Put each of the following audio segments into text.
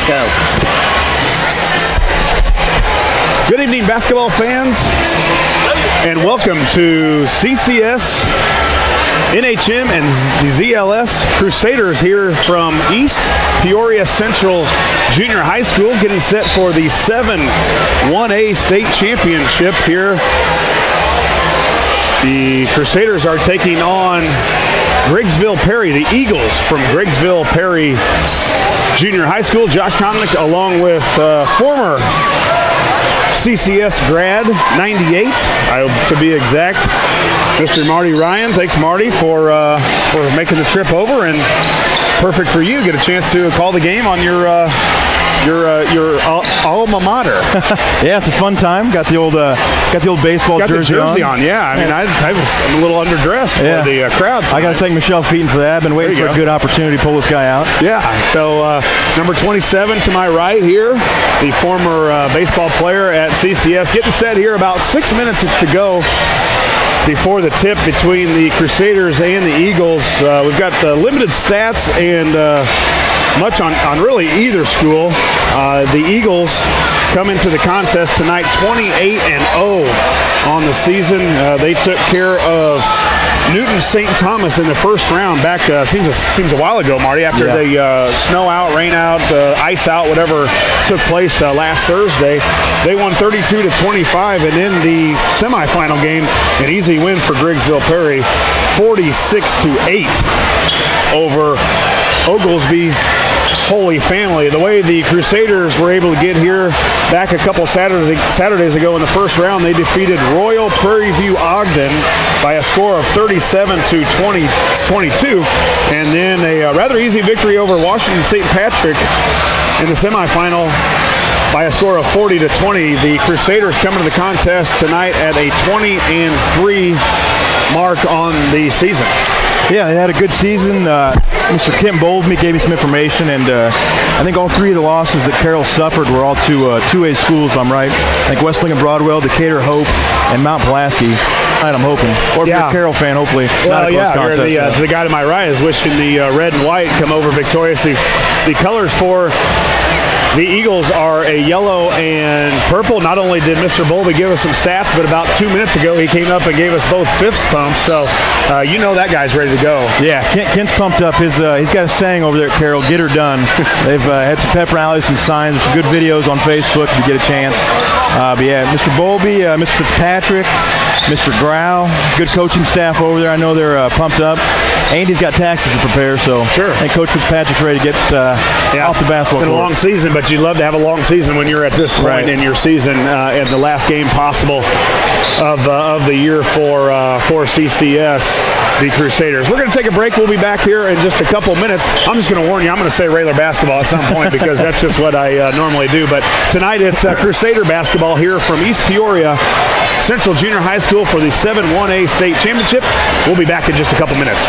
Go. Good evening, basketball fans, and welcome to CCS, NHM, and the ZLS Crusaders here from East Peoria Central Junior High School, getting set for the 7-1A state championship here. The Crusaders are taking on Griggsville-Perry, the Eagles from Griggsville-Perry Junior High School. Josh Komnick, along with former CCS grad, 98, to be exact, Mr. Marty Ryan. Thanks, Marty, for making the trip over, and perfect for you. Get a chance to call the game on your alma mater. Yeah, it's a fun time. Got the old baseball jersey on. Yeah, I mean, I'm a little underdressed for the crowd tonight. I got to thank Michelle Featon for that. I've been waiting for a good opportunity to pull this guy out. Yeah. So number 27 to my right here, the former baseball player at CCS, getting set here. About 6 minutes to go before the tip between the Crusaders and the Eagles. We've got limited stats and much on really either school. The Eagles come into the contest tonight 28-0 on the season. They took care of Newton St. Thomas in the first round back, seems a while ago, Marty, after the snow out, rain out, ice out, whatever took place last Thursday. They won 32-25, and in the semifinal game, an easy win for Griggsville-Perry, 46-8 over Oglesby Holy Family. The way the Crusaders were able to get here back a couple Saturdays ago in the first round, they defeated Royal Prairie View Ogden by a score of 37-22, and then a rather easy victory over Washington St. Patrick in the semifinal by a score of 40-20. The Crusaders coming to the contest tonight at a 20-3 mark on the season. Yeah, they had a good season. Mr. Kim Boldme gave me some information, and I think all three of the losses that Carroll suffered were all to 2A schools, if I'm right. I think Westling and Broadwell, Decatur Hope, and Mount Pulaski. I'm hoping. Or if you're a Carroll fan, hopefully not a close contest. The guy to my right is wishing the red and white come over victoriously. The colors for the Eagles are a yellow and purple. Not only did Mr. Bowlby give us some stats, but about 2 minutes ago he came up and gave us both fifths pumps. So you know that guy's ready to go. Yeah, Kent's pumped up. He's got a saying over there at Carroll, get her done. They've had some pep rallies, some signs, some good videos on Facebook if you get a chance. But yeah, Mr. Bowlby, Mr. Fitzpatrick, Mr. Grau, good coaching staff over there. I know they're pumped up. Andy's got taxes to prepare, so sure. I think Coach Fitzpatrick's ready to get off the basketball court. It's been a long season, but you'd love to have a long season when you're at this point in your season, and the last game possible of the year for CCS, the Crusaders. We're going to take a break. We'll be back here in just a couple minutes. I'm just going to warn you, I'm going to say Rayler basketball at some point because that's just what I normally do. But tonight it's Crusader basketball here from East Peoria Central Junior High School for the 7-1A state championship. We'll be back in just a couple minutes.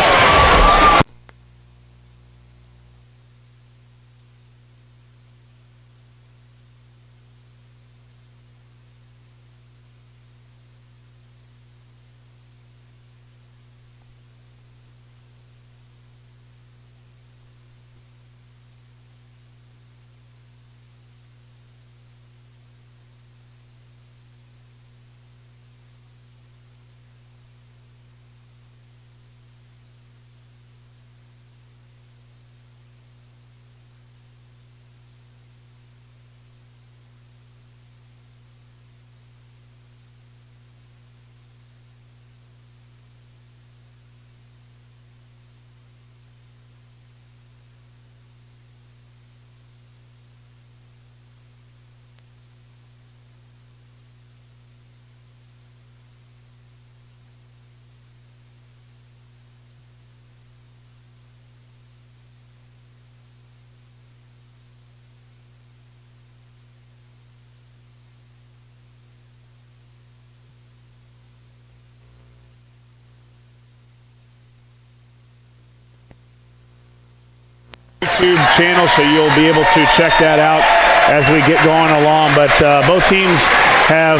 YouTube channel, so you'll be able to check that out as we get going along. But both teams have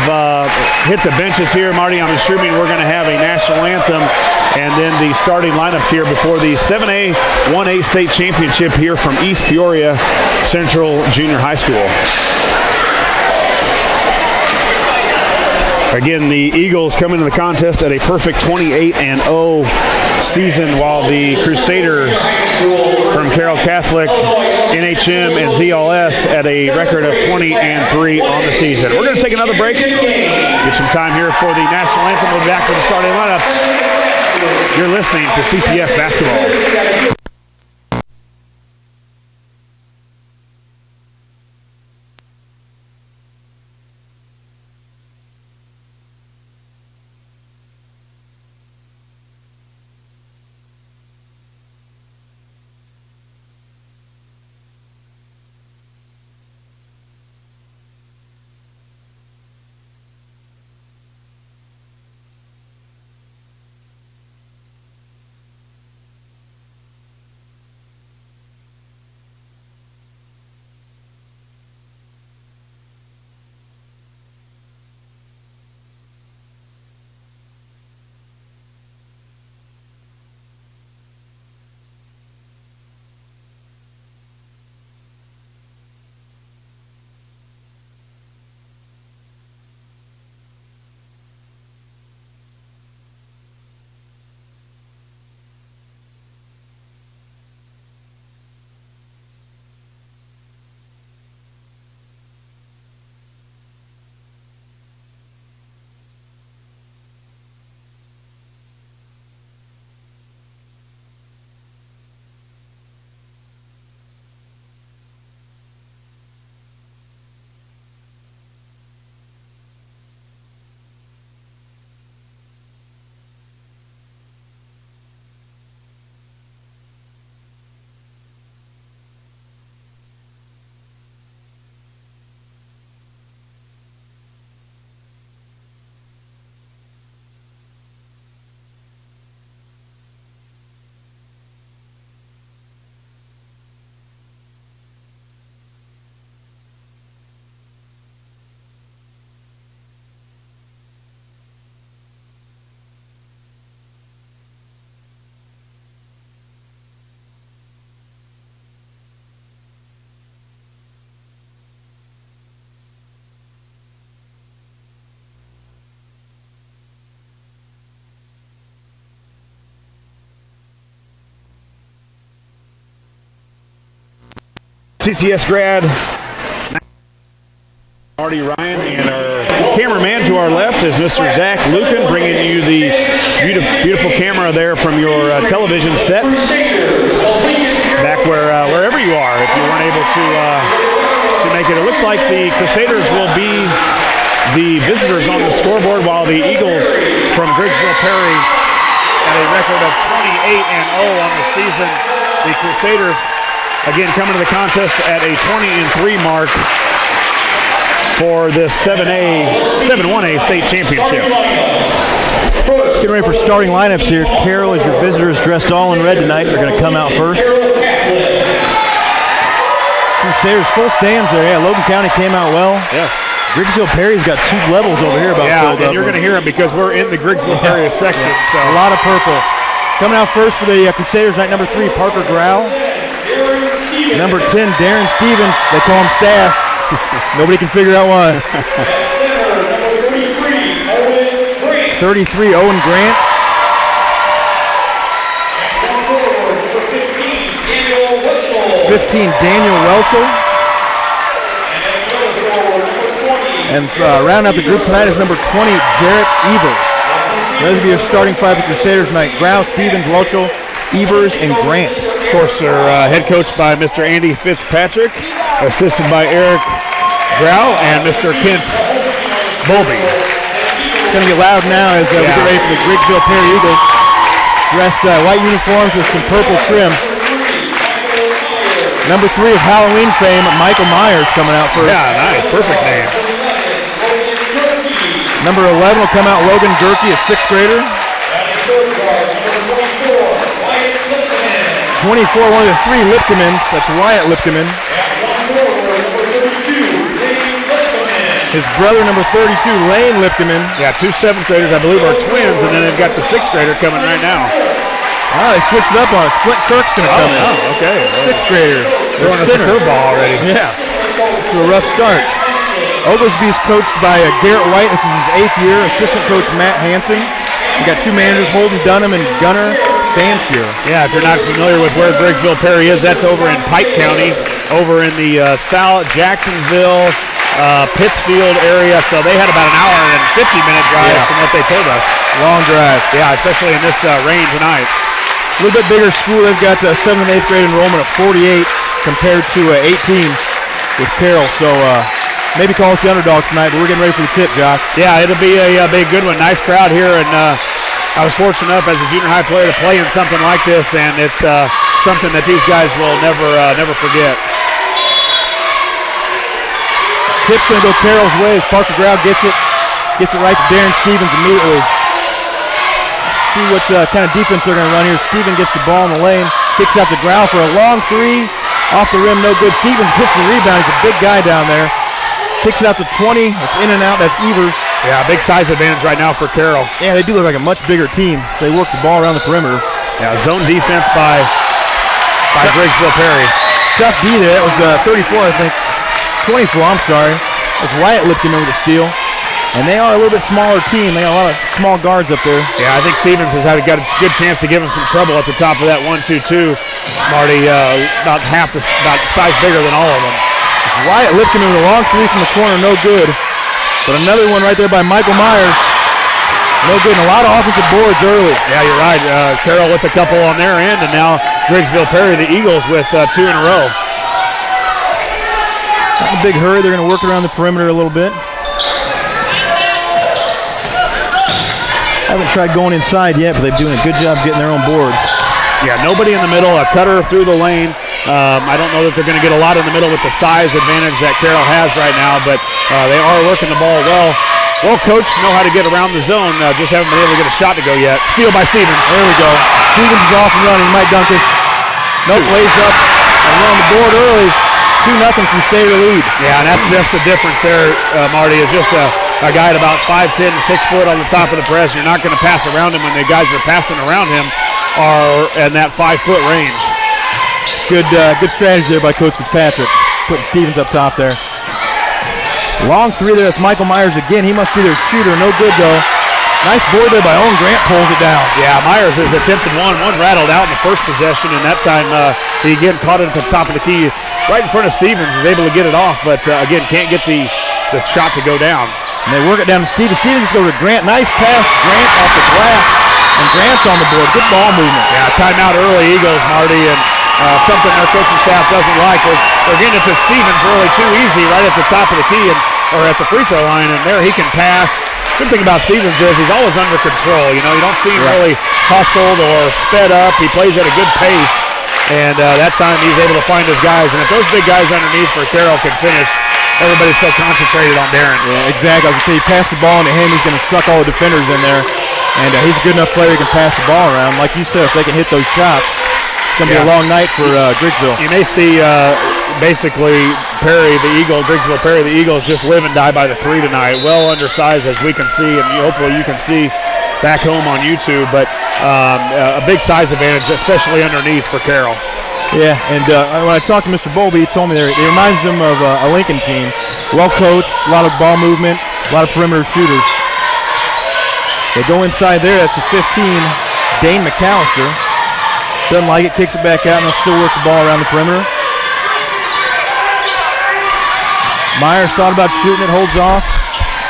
hit the benches here. Marty, I'm assuming we're going to have a national anthem and then the starting lineups here before the 7A 1A state championship here from East Peoria Central Junior High School. Again, the Eagles come into the contest at a perfect 28-0 season, while the Crusaders from Carroll Catholic, NHM, and ZLS at a record of 20-3 on the season. We're going to take another break, get some time here for the national anthem. We'll be back for the starting lineups. You're listening to CCS Basketball. CCS grad Marty Ryan, and our cameraman to our left is Mr. Zach Lucan, bringing you the beautiful camera there from your television set back wherever you are. If you weren't able to make it, it looks like the Crusaders will be the visitors on the scoreboard, while the Eagles from Griggsville-Perry at a record of 28-0 on the season. The Crusaders again coming to the contest at a 20-3 mark for this 7-1A state championship. Getting ready for starting lineups here. Carroll, as your visitors, dressed all in red tonight. They're going to come out first. Crusaders full stands there. Yeah, Logan County came out well. Yes. Griggsville-Perry's got two levels over here about filled up. And you're going to hear them because we're in the Griggsville-Perry section. So a lot of purple. Coming out first for the Crusaders night, number 3, Parker Grau. Number 10, Darren Stevens. They call him Staff. Nobody can figure out why. 33, Owen Grant. 15, Daniel Welchel. And rounding out the group tonight is number 20, Jarrett Evers. Those will be your starting five for Crusaders tonight. Grau, Stevens, Welchel, Evers, and Grant. Of course, they're head coached by Mr. Andy Fitzpatrick, assisted by Eric Grau and Mr. Kent Bolby. It's going to get loud now as we get ready for the Griggsville-Perry Eagles. Dressed white uniforms with some purple trim. Number 3 of Halloween fame, Michael Myers, coming out first. Yeah, nice. Perfect name. Number 11 will come out Logan Gerke, a 6th grader. 24, one of the 3 Lipkemans. That's Wyatt Lipkeman. His brother, number 32, Lane Lipkeman. Yeah, 2 7th graders, I believe, are twins, and then they've got the 6th grader coming right now. Oh, they switched it up on it. Flint Kirk's going to come in. Oh, okay. 6th grader. throwing us a curveball already. Yeah, it's a rough start. Oglesby's coached by Garrett White. This is his 8th year. Assistant coach Matt Hansen. We got 2 managers, Holden Dunham and Gunnar Fancher. Yeah, if you're not familiar with where Griggsville-Perry is, that's over in Pike County, over in the South Jacksonville, Pittsfield area. So they had about an hour and 50-minute drive from what they told us. Long drive. Yeah, especially in this rain tonight. A little bit bigger school. They've got 7th and 8th grade enrollment of 48 compared to 18 with Carroll. So maybe call us the underdogs tonight, but we're getting ready for the tip, Josh. Yeah, it'll be a big good one. Nice crowd here, and I was fortunate enough as a junior high player to play in something like this, and it's something that these guys will never forget. Tip's going to go Carroll's way as Parker Grau gets it right to Darren Stevens immediately. See what kind of defense they're going to run here. Stevens gets the ball in the lane, kicks out to Grau for a long 3, off the rim, no good. Stevens gets the rebound. He's a big guy down there. Kicks it out to 20. It's in and out. That's Evers. Yeah, big size advantage right now for Carroll. Yeah, they do look like a much bigger team. They work the ball around the perimeter. Yeah, zone defense by Griggsville-Perry. Tough D there. That was 34, I think. 24, I'm sorry. That's Wyatt Lipton over the steal. And they are a little bit smaller team. They got a lot of small guards up there. Yeah, I think Stevens has got a good chance to give him some trouble at the top of that 1-2-2. Marty, about size bigger than all of them. Wyatt Lipton with a long 3 from the corner, no good. But another one right there by Michael Myers. No good, and a lot of offensive boards early. Yeah, you're right. Carroll with a couple on their end, and now Griggsville-Perry, the Eagles, with 2 in a row. Not in a big hurry. They're going to work around the perimeter a little bit. Haven't tried going inside yet, but they're doing a good job getting their own boards. Yeah, nobody in the middle. A cutter through the lane. I don't know that they're going to get a lot in the middle with the size advantage that Carroll has right now, but they are working the ball well. Well coached, know how to get around the zone. Just haven't been able to get a shot to go yet. Steal by Stevens. There we go. Stevens is off and running. Mike Duncan. Nope, lays up. And we're on the board early. 2-0 Crusader lead. Yeah, and that's just the difference there, Marty, is just a guy at about 5'10", 6 foot on the top of the press. You're not going to pass around him when the guys that are passing around him are in that 5-foot range. Good strategy there by Coach Fitzpatrick, putting Stevens up top there. Long 3 there, that's Michael Myers again. He must be their shooter, no good though. Nice board there by Owen Grant, pulls it down. Yeah, Myers has attempted one rattled out in the first possession, and that time he again caught it at the top of the key right in front of Stevens, was able to get it off, but again, can't get the shot to go down. And they work it down to Stevens. Stevens goes to Grant, nice pass, Grant off the glass, and Grant's on the board, good ball movement. Yeah, timeout early Eagles, Marty, and something their coaching staff doesn't like. They're getting it to Stevens really too easy right at the top of the key or at the free throw line, and there he can pass. Good thing about Stevens is he's always under control. You know, you don't see him really hustled or sped up. He plays at a good pace, and that time he's able to find his guys. And if those big guys underneath for Carroll can finish, everybody's so concentrated on Darren. Yeah, exactly. I was going to say, he passed the ball into him, he's going to suck all the defenders in there. And he's a good enough player he can pass the ball around. Like you said, if they can hit those shots, it's going to be a long night for Griggsville. You may see basically Griggsville-Perry, the Eagles just live and die by the 3 tonight. Well undersized as we can see, and hopefully you can see back home on YouTube. But a big size advantage, especially underneath for Carroll. Yeah, and when I talked to Mr. Bowlby, he told me it reminds him of a Lincoln team. Well coached, a lot of ball movement, a lot of perimeter shooters. They go inside there, that's a 15, Dane McAllister. Doesn't like it, kicks it back out, and they'll still work the ball around the perimeter. Myers thought about shooting it, holds off.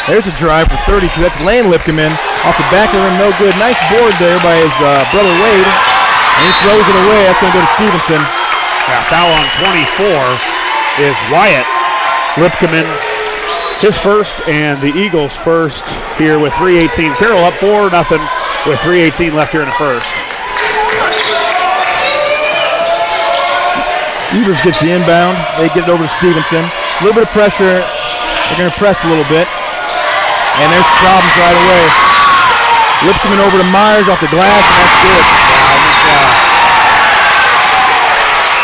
There's a drive for 32. That's Lane Lipkeman off the back of the rim, no good. Nice board there by his brother Wade. And he throws it away. That's going to go to Stevenson. Yeah, foul on 24 is Wyatt Lipkeman. His first, and the Eagles first here with 3:18. Carroll up 4-0 with 3:18 left here in the first. Evers gets the inbound. They get it over to Stevenson. A little bit of pressure. They're going to press a little bit. And there's problems right away. Lipkeman over to Myers off the glass, and that's good.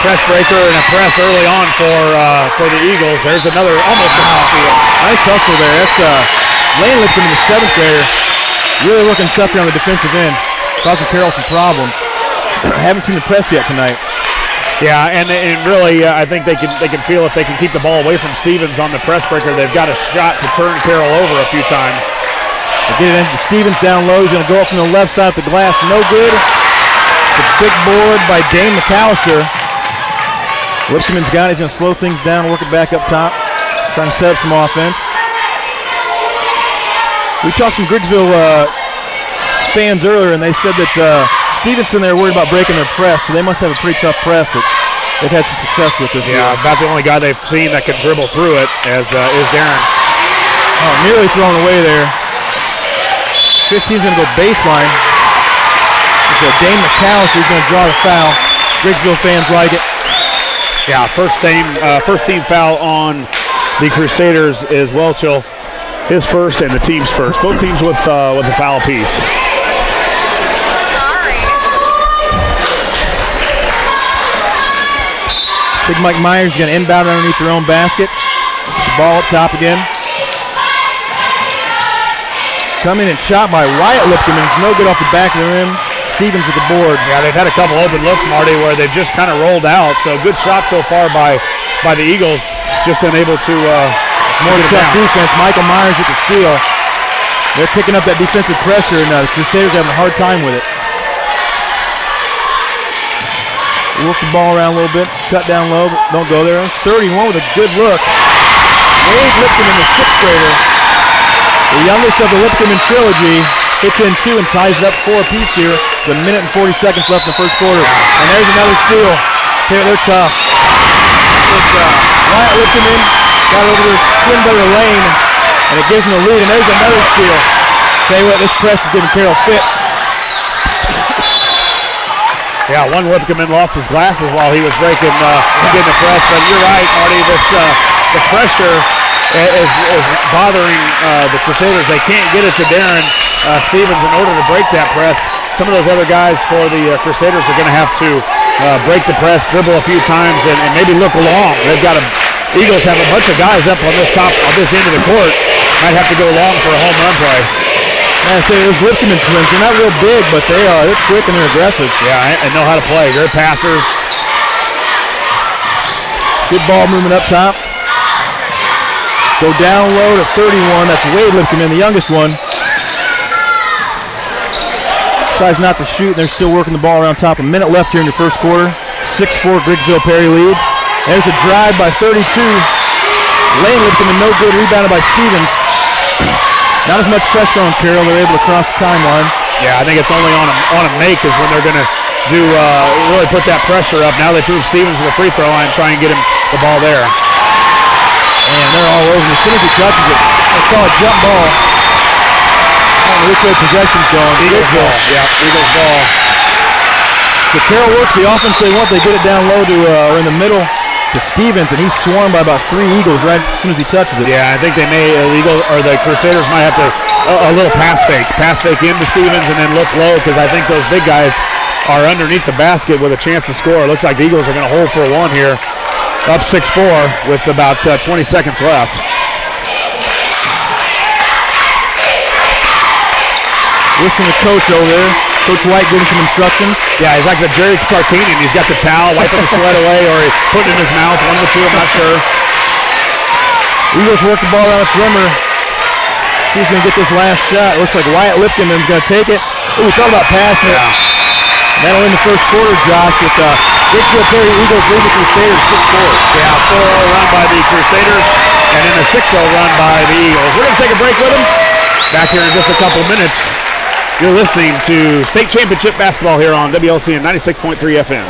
Press breaker and a press early on for the Eagles. There's another almost a steal. Nice hustle there. That's Lane Lipkeman, the 7th grader. Really working tough here on the defensive end. Causing Carroll some problems. Haven't seen the press yet tonight. Yeah, and really, I think they can feel if they can keep the ball away from Stevens on the press breaker, they've got a shot to turn Carroll over a few times. They get it into Stevens down low. He's going to go up from the left side of the glass. No good. It's a big board by Dane McAllister. Lipscomb's got it. He's going to slow things down, work it back up top, trying to set up some offense. We talked some Griggsville fans earlier, and they said that Stevenson, they're worried about breaking their press, so they must have a pretty tough press that they've had some success with this year. Yeah, about the only guy they've seen that can dribble through it is Darren. Oh, nearly thrown away there. 15's going to go baseline. It's Dane McAllister who's going to draw the foul. Griggsville fans like it. Yeah, first team foul on the Crusaders is Welchel. His first and the team's first. Both teams with a foul apiece. Big Mike Myers is going to inbound underneath their own basket. The ball up top again. Coming and shot by Wyatt Lipscomb. No good off the back of the rim. Stevens with the board. Yeah, they've had a couple open looks, Marty, where they've just kind of rolled out. So good shot so far by the Eagles. Just unable to more tough defense. Michael Myers with the steal. They're picking up that defensive pressure, and the Crusaders having a hard time with it. Work the ball around a little bit. Cut down low, but don't go there. 31 with a good look. Wade Lipscomb, the sixth grader. The youngest of the Lipscomb trilogy, hits in two and ties it up 4 apiece here. With a minute and 40 seconds left in the first quarter. And there's another steal. They're tough. Wyatt Lipscomb got over to twin brother Lane, and it gives him the lead. And there's another steal. Tell you what, this press is giving Carroll fits. Yeah, one Lipscomb lost his glasses while he was getting the press. But you're right, Marty. The pressure is bothering the Crusaders. They can't get it to Darren Stevens in order to break that press. Some of those other guys for the Crusaders are going to have to break the press, dribble a few times, and maybe look along. They've got Eagles have a bunch of guys up on this end of the court. Might have to go long for a home run play. I say those Lipscomb twins, they're not real big, but they're quick and they're aggressive. Yeah, and know how to play. They're passers. Good ball movement up top. Go down low to 31. That's Wade Lipscomb, the youngest one. Decides not to shoot, and they're still working the ball around top. A minute left here in the first quarter. 6-4 Griggsville-Perry leads. There's a drive by 32. Lane Lipscomb, no good. Rebounded by Stevens. Not as much pressure on Carroll. They're able to cross the timeline. Yeah, I think it's only on a make is when they're going to really put that pressure up. Now they move Stevens to the free throw line and try and get him the ball there. And they're all over. As soon as he touches it, I saw a jump ball. I don't know which way possession's going. Eagles ball. Yeah, Eagles ball. So Carroll works the offense they want. They get it down low to or in the middle to Stevens, and he's swarmed by about 3 Eagles right as soon as he touches it. Yeah, I think they may the Crusaders might have to a little pass fake into Stevens and then look low because I think those big guys are underneath the basket with a chance to score. It looks like the Eagles are going to hold for one here, up 6-4 with about 20 seconds left. Listen to Coach over there. Coach White giving some instructions. Yeah, he's like the Jerry Tarkanian. He's got the towel, wiping the sweat away, or he's putting it in his mouth. One of the two, I'm not sure. Eagles work the ball around the perimeter. See if he can get this last shot. It looks like Wyatt Lipscomb is going to take it. Oh, we thought about passing it. That'll end the first quarter, Josh, with Griggsville-Perry Eagles leading the Crusaders 6-4. Yeah, 4-0 run by the Crusaders, and then a 6-0 run by the Eagles. We're going to take a break with them. Back here in just a couple minutes. You're listening to State Championship Basketball here on WLCN 96.3 FM.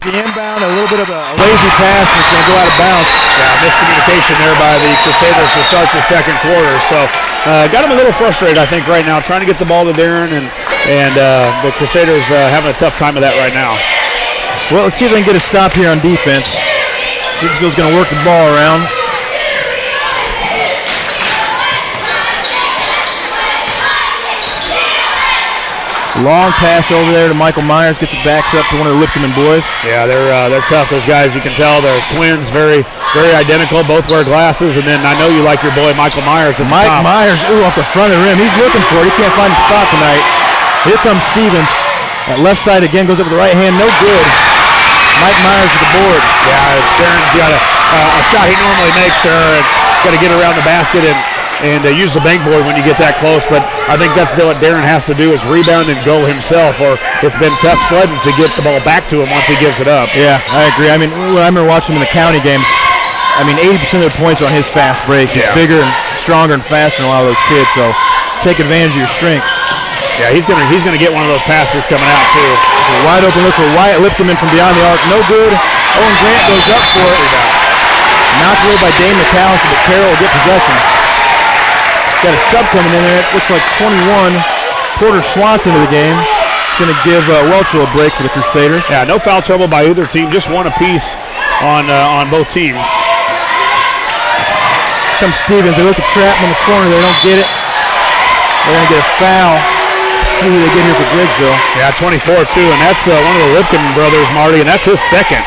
the inbound, a little bit of a lazy pass, and it's going to go out of bounds. Yeah, miscommunication there by the Crusaders to start the second quarter. So got him a little frustrated, I think, right now, trying to get the ball to Darren, and the Crusaders having a tough time of that right now. Well, let's see if they can get a stop here on defense. Griggsville's going to work the ball around. Long pass over there to Michael Myers, gets it backs up to one of the Lipkeman boys. Yeah, they're tough. Those guys, you can tell, they're twins, very identical. Both wear glasses, and then I know you like your boy Michael Myers. Myers, off the front of the rim. He's looking for it. He can't find a spot tonight. Here comes Stevens. That left side again goes up with the right hand. No good. Mike Myers with the board. Yeah, Darren's got a shot he normally makes there, and got to get around the basket and use the bank board when you get that close. But I think that's what Darren has to do, is rebound and go himself, or it's been tough sledding to get the ball back to him once he gives it up. Yeah, I agree. I mean, when I remember watching him in the county games, I mean, 80% of the points are on his fast break. He's bigger and stronger and faster than a lot of those kids, so take advantage of your strengths. Yeah, he's gonna get one of those passes coming out too. So wide open look for Wyatt Lipkeman from beyond the arc. No good. Owen Grant goes up for it. Knocked away by Dane McAllister, but Carroll will get possession. Got a sub coming in there. It looks like 21. Porter Swanson into the game. It's going to give Welchel a break for the Crusaders. Yeah, no foul trouble by either team. Just one apiece on both teams. Comes Stevens. They look at Trapman in the corner. They don't get it. They're going to get a foul. See who they get here for Griggsville. Yeah, 24-2, and that's one of the Lipkin brothers, Marty, and that's his second.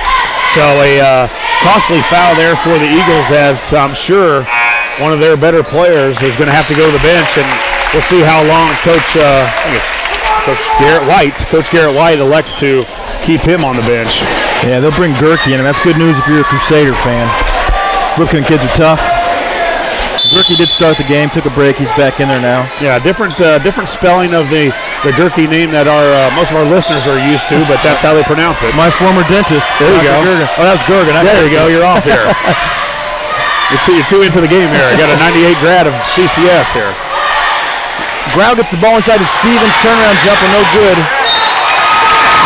So a costly foul there for the Eagles, as I'm sure one of their better players is going to have to go to the bench, and we'll see how long Coach Garrett White elects to keep him on the bench. Yeah, they'll bring Gerke in, and that's good news if you're a Crusader fan. Lipkin kids are tough. Gerke did start the game, took a break. He's back in there now. Yeah, different spelling of the Gerke name that most of our listeners are used to, but that's how they pronounce it. My former dentist. There you go. Gergen. Oh, that was Gergen. There you go. You're off here. You're too into the game here. I got a 98 grad of CCS here. Brown gets the ball inside to Stevens. Turnaround jumper, no good. And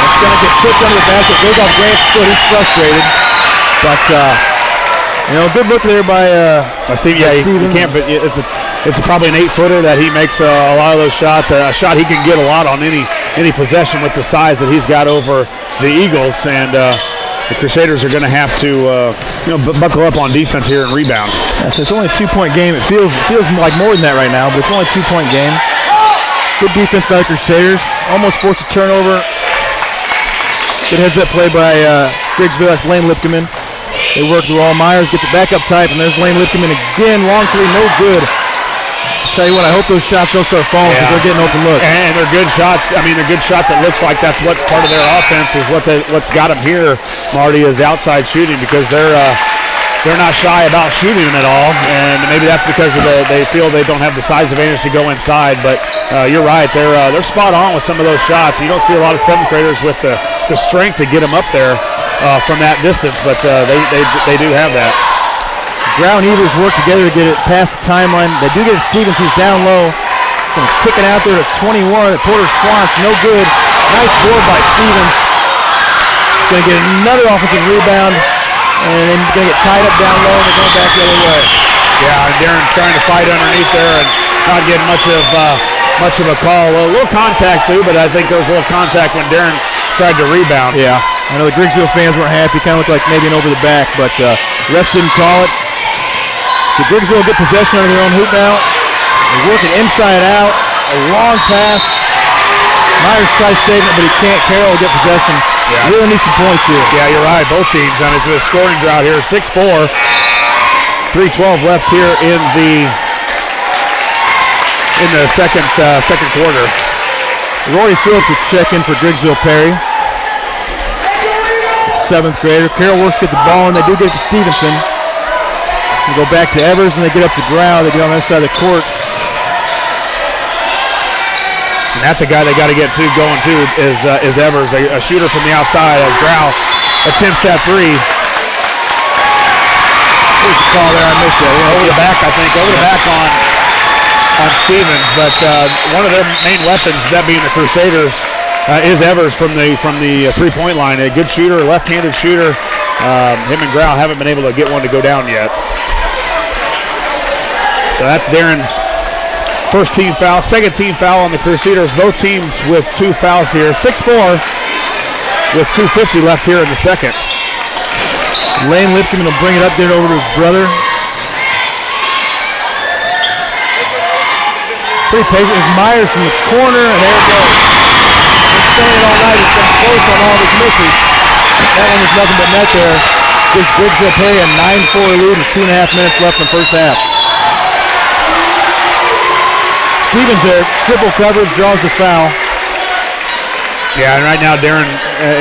it's going to get kicked under the basket. Goes off Grant's foot. He's frustrated. But, good look there by Steve. Yeah, you can't, but it's probably an 8-footer that he makes a lot of those shots. A shot he can get a lot on any possession with the size that he's got over the Eagles. And the Crusaders are going to have to buckle up on defense here and rebound. Yeah, so it's only a 2-point game. It feels like more than that right now, but it's only a 2-point game. Good defense by the Crusaders. Almost forced a turnover. Good heads-up play by Griggsville. That's Lane Lipkeman. They work through all. Myers gets it back up tight, and there's Lane Lipkeman again. Long three, no good. Tell you what, I hope those shots don't start falling because they're getting open looks. And they're good shots. I mean, they're good shots. It looks like that's what's part of their offense is what's got them here, Marty, is outside shooting, because they're not shy about shooting them at all. And maybe that's because they feel they don't have the size advantage to go inside. But you're right. They're spot on with some of those shots. You don't see a lot of 7th graders with the strength to get them up there from that distance, but they do have that. Brown Evers work together to get it past the timeline. They do get it Stevens, who's down low. Going to kick it out there to 21. Porter Swanson, no good. Nice board by Stevens. Going to get another offensive rebound, and then going to get tied up down low, and they're going back the other way. Yeah, and Darren trying to fight underneath there and not getting much of a call. A little contact too, but I think there was a little contact when Darren tried to rebound. Yeah, I know the Griggsville fans weren't happy. Kind of looked like maybe an over the back, but refs didn't call it. The Griggsville get possession under their own hoop now. They work it inside out. A long pass. Myers tries saving it, but he can't. Carroll will get possession. Yeah. Really need some points here. Yeah, you're right. Both teams. I mean, it's a scoring drought here. 6-4. 3:12 left here in the second quarter. Rory Phillips will check in for Griggsville-Perry. 7th grader. Carroll works to get the ball, and they do get it to Stevenson. They go back to Evers, and they get up to Grau. They get on the other side of the court. And that's a guy they got to get going to is Evers, a shooter from the outside as Grau attempts that three. Here's the call there. I missed that. Over the back, I think. Over the back on Stevens, but one of their main weapons, that being the Crusaders, is Evers from the 3-point line. A good shooter, left-handed shooter. Him and Grau haven't been able to get one to go down yet. So that's Darren's first team foul, second team foul on the Crusaders. Both teams with 2 fouls here. 6-4 with 2:50 left here in the second. Lane Lipkin will bring it up there over to his brother. Pretty patient. It's Myers from the corner, and there it goes. Been saying it all night. It's been close on all of his misses. That one was nothing but net there. Gives Griggsville-Perry a 9-4 lead with 2.5 minutes left in the first half. Stevens there, triple coverage, draws the foul. Yeah, and right now Darren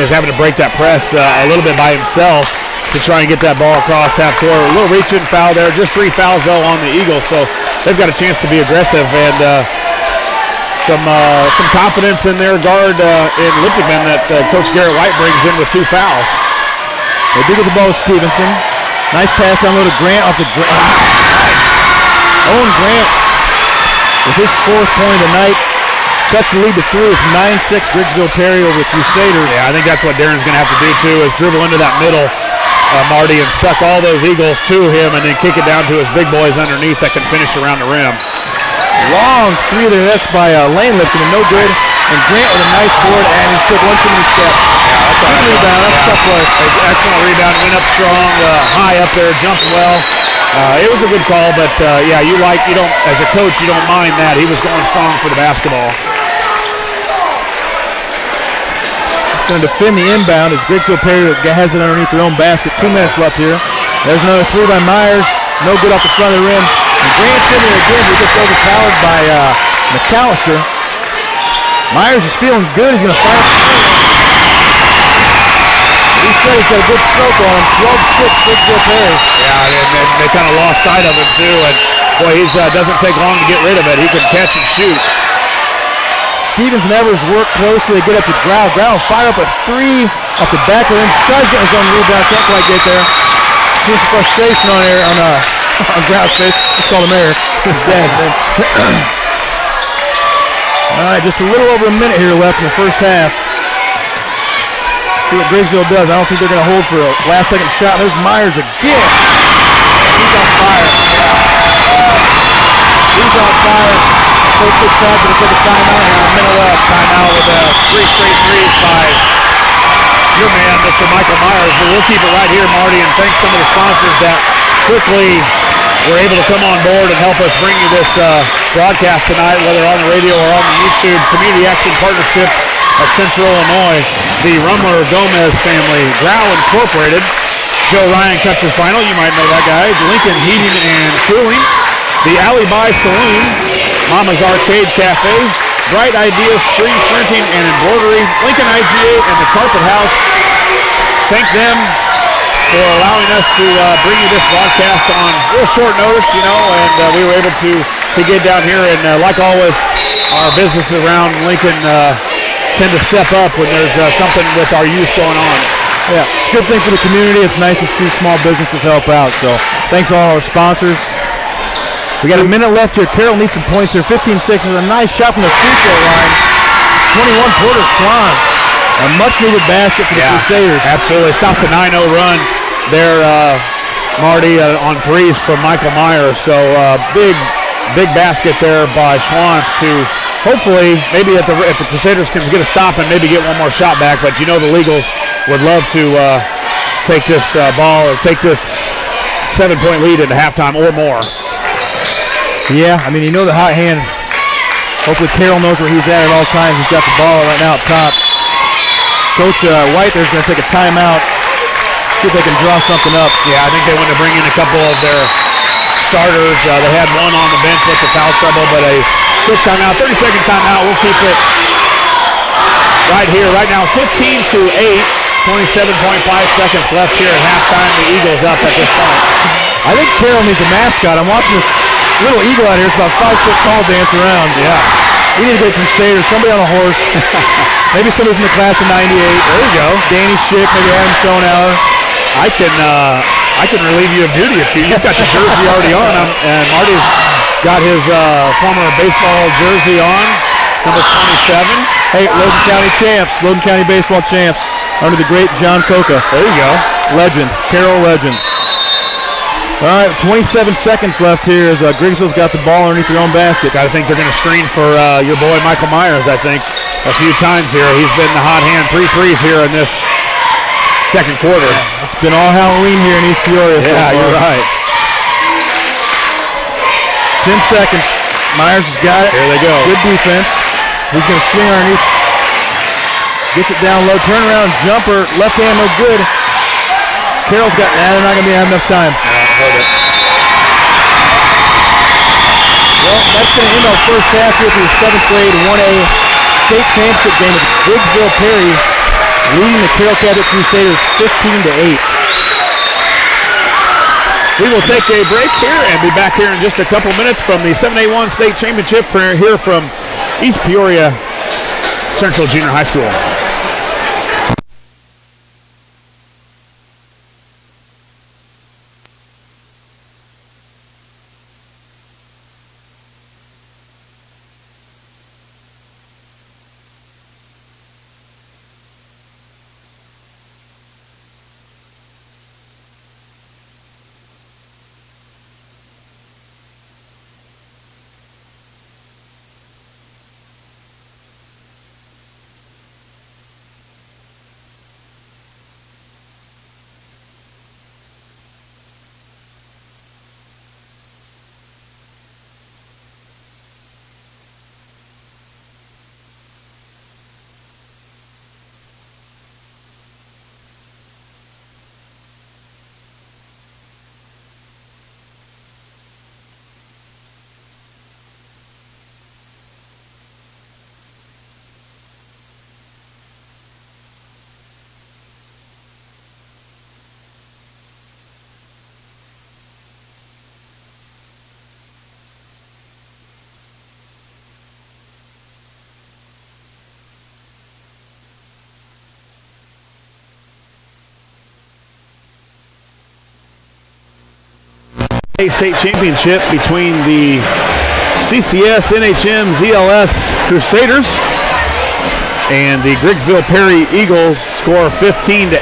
is having to break that press a little bit by himself to try and get that ball across half court. A little reaching foul there. Just 3 fouls though on the Eagles, so they've got a chance to be aggressive, and some confidence in their guard in Lipton that Coach Garrett White brings in with 2 fouls. They do get the ball with Stevenson. Nice pass down low to Grant off the Grant. Owen Grant with his 4th point of the night. Cuts the lead to 3. It's 9-6 Griggsville-Perry over the Crusaders. Yeah, I think that's what Darren's going to have to do too, is dribble into that middle, Marty, and suck all those Eagles to him and then kick it down to his big boys underneath that can finish around the rim. Long 3 there, that's by Lane Lipton, and no good. And Grant with a nice board, and he took 1 too many steps. Yeah, that's good rebound, that's tough play. Excellent rebound, went up strong, high up there, jumped well. It was a good call, but yeah, as a coach, you don't mind that. He was going strong for the basketball. Going to defend the inbound as Griggsville-Perry has it underneath their own basket. 2 minutes left here. There's another 3 by Myers. No good off the front of the rim. And Grant's in there again. He gets overpowered by McAllister. Myers is feeling good. He's going to fire. He said he's got a good stroke on him. 12-6 Griggsville-Perry. Yeah, and they kind of lost sight of him too. And boy, he doesn't take long to get rid of it. He can catch and shoot. Stevens and Evers work closely. They get up to Grau. Grau fire up a 3 off the back of him. Tries to get his own rebound. Can't quite get there. Seems some frustration on there on Grau's face. Let's call him Eric. His dad's name. All right, just a little over a minute here left in the first half. See what Griggsville does. I don't think they're going to hold for a last-second shot. There's Myers again. He's on fire. He's on fire. Coach gets back to take a timeout and a minute left. Timeout with 3 straight threes by your man, Mr. Michael Myers. But we'll keep it right here, Marty, and thank some of the sponsors that quickly were able to come on board and help us bring you this broadcast tonight, whether on the radio or on the YouTube. Community Action Partnership of Central Illinois, the Rumler Gomez family, Grau Incorporated, Joe Ryan Country Final, you might know that guy, Lincoln Heating and Cooling, the Alibi Saloon, Mama's Arcade Cafe, Bright Ideas Screen Printing and Embroidery, Lincoln IGA, and the Carpet House. Thank them for allowing us to bring you this broadcast on real short notice, and we were able to get down here. And like always, our businesses around Lincoln tend to step up when there's something with our youth going on. Yeah, it's a good thing for the community. It's nice to see small businesses help out. So thanks to all our sponsors. We got a minute left here. Carroll needs some points here. 15-6 is a nice shot from the free throw line. 21 Porter Swan. A much-needed basket for the Crusaders. Absolutely. Stops a 9-0 run there, Marty, on threes from Michael Myers. So big basket there by Schwantz to hopefully maybe if the Crusaders can get a stop and maybe get one more shot back. But the Eagles would love to take this ball or take this 7-point lead into halftime or more. Yeah, I mean, the hot hand. Hopefully Carroll knows where he's at all times. He's got the ball right now up top. Coach White there's going to take a timeout. See if they can draw something up. Yeah, I think they want to bring in a couple of their starters. They had one on the bench with the foul trouble, but a quick timeout, 30-second timeout. We'll keep it right here. Right now, 15-8, 27.5 seconds left here at halftime. The Eagles up at this point. I think Carroll needs a mascot. I'm watching this little eagle out here. It's about 5 foot tall, dance around. Yeah. We need to get Crusaders, somebody on a horse. Maybe somebody from the class of 98. There you go. Danny Schick, maybe Adam Stonehour. I can relieve you of duty if you've got the jersey already on. And Marty's got his former baseball jersey on, number 27. Hey, Logan County champs, Logan County baseball champs, under the great John Coca. There you go. Legend, Carroll legend. All right, 27 seconds left here as Griggsville's got the ball underneath their own basket. Got to think they're going to screen for your boy Michael Myers, I think, a few times here. He's been the hot hand, 3 threes here in this second quarter. It's been all Halloween here in East Peoria. Yeah, you're right. 10 seconds. Myers has got it. Here they go. Good defense. He's going to swing underneath. Gets it down low. Turnaround jumper. Left hand no good. Carroll's got they're not going to have enough time. Well, that's going to end our first half here for the 7th grade 1A state championship game of Griggsville-Perry, leading the Carroll Catholic Crusaders 15-8. We will take a break here and be back here in just a couple minutes from the 7A1 state championship here from East Peoria Central Junior High School. State championship between the CCS, NHM, ZLS Crusaders and the Griggsville-Perry Eagles. Score 15-8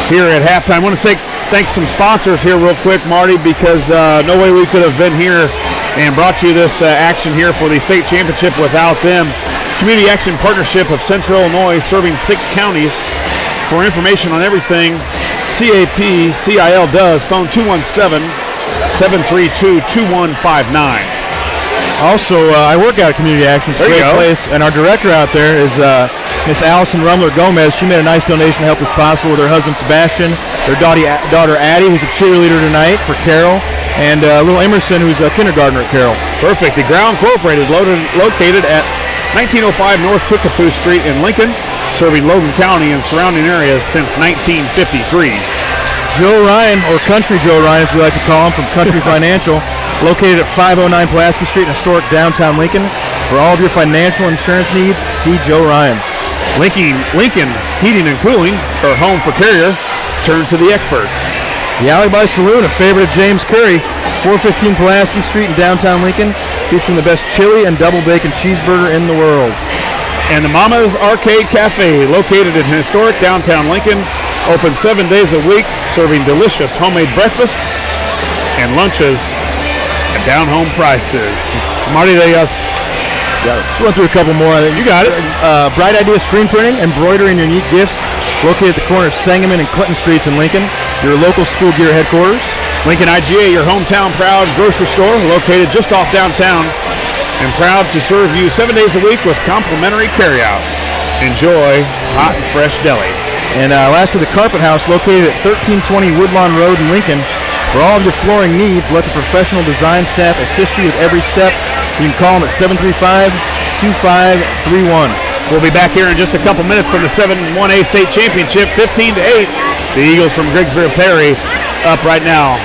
here at halftime. I want to say thanks some sponsors here real quick, Marty, because no way we could have been here and brought you this action here for the state championship without them. Community Action Partnership of Central Illinois, serving 6 counties. For information on everything CAP-CIL does, phone 217-732-2159. Also, I work out at Community Action. It's a great place. And our director out there is Miss Allison Rumler-Gomez. She made a nice donation to help this possible with her husband Sebastian, their daughter Addie, who's a cheerleader tonight for Carroll, and little Emerson, who's a kindergartner at Carroll. Perfect. The Ground Incorporated, located at 1905 North Kickapoo Street in Lincoln, serving Logan County and surrounding areas since 1953. Joe Ryan, or Country Joe Ryan as we like to call him, from Country Financial, located at 509 Pulaski Street in historic downtown Lincoln. For all of your financial insurance needs, see Joe Ryan. Lincoln Heating and Cooling, or home for Carrier, turn to the experts. The Alibi Saloon, a favorite of James Curry, 415 Pulaski Street in downtown Lincoln, featuring the best chili and double bacon cheeseburger in the world. And the Mama's Arcade Cafe, located in historic downtown Lincoln, open 7 days a week, serving delicious homemade breakfast and lunches at down-home prices. Marty, let's run through a couple more. You got it. Bright Idea Screen Printing, embroidery and unique gifts, located at the corner of Sangamon and Clinton Streets in Lincoln, your local school gear headquarters. Lincoln IGA, your hometown proud grocery store, located just off downtown, and proud to serve you 7 days a week with complimentary carryout. Enjoy hot and fresh deli. And lastly, the Carpet House, located at 1320 Woodlawn Road in Lincoln. For all of your flooring needs, let the professional design staff assist you with every step. You can call them at 735-2531. We'll be back here in just a couple minutes from the 7-1A state championship, 15-8. The Eagles from Griggsville-Perry up right now.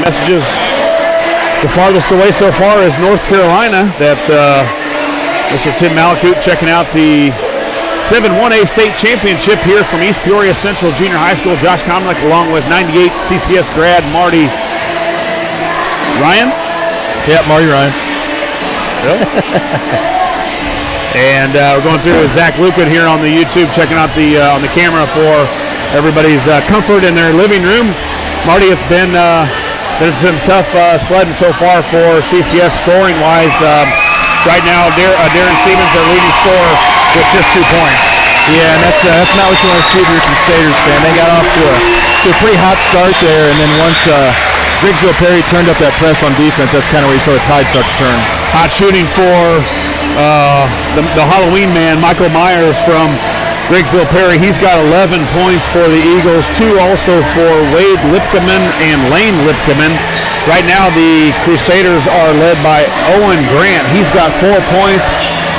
messages. The farthest away so far is North Carolina. That Mr. Tim Malakut checking out the 7-1A state championship here from East Peoria Central Junior High School. Josh Komnick along with 98 CCS grad Marty Ryan. Yeah, Marty Ryan. Yep. And we're going through with Zach Lupin here on the YouTube, checking out the on the camera for everybody's comfort in their living room. Marty, it's been some tough sledding so far for CCS scoring-wise. Right now, Darren Stevens, their leading scorer, with just 2 points. Yeah, and that's not what you want to see if you're a Crusaders fan. They got off to a pretty hot start there, and then once Griggsville-Perry turned up that press on defense, that's kind of where you saw the tide start to turn. Hot shooting for the Halloween man, Michael Myers from Griggsville-Perry. He's got 11 points for the Eagles, 2 also for Wade Lipkeman and Lane Lipkeman. Right now the Crusaders are led by Owen Grant. He's got 4 points,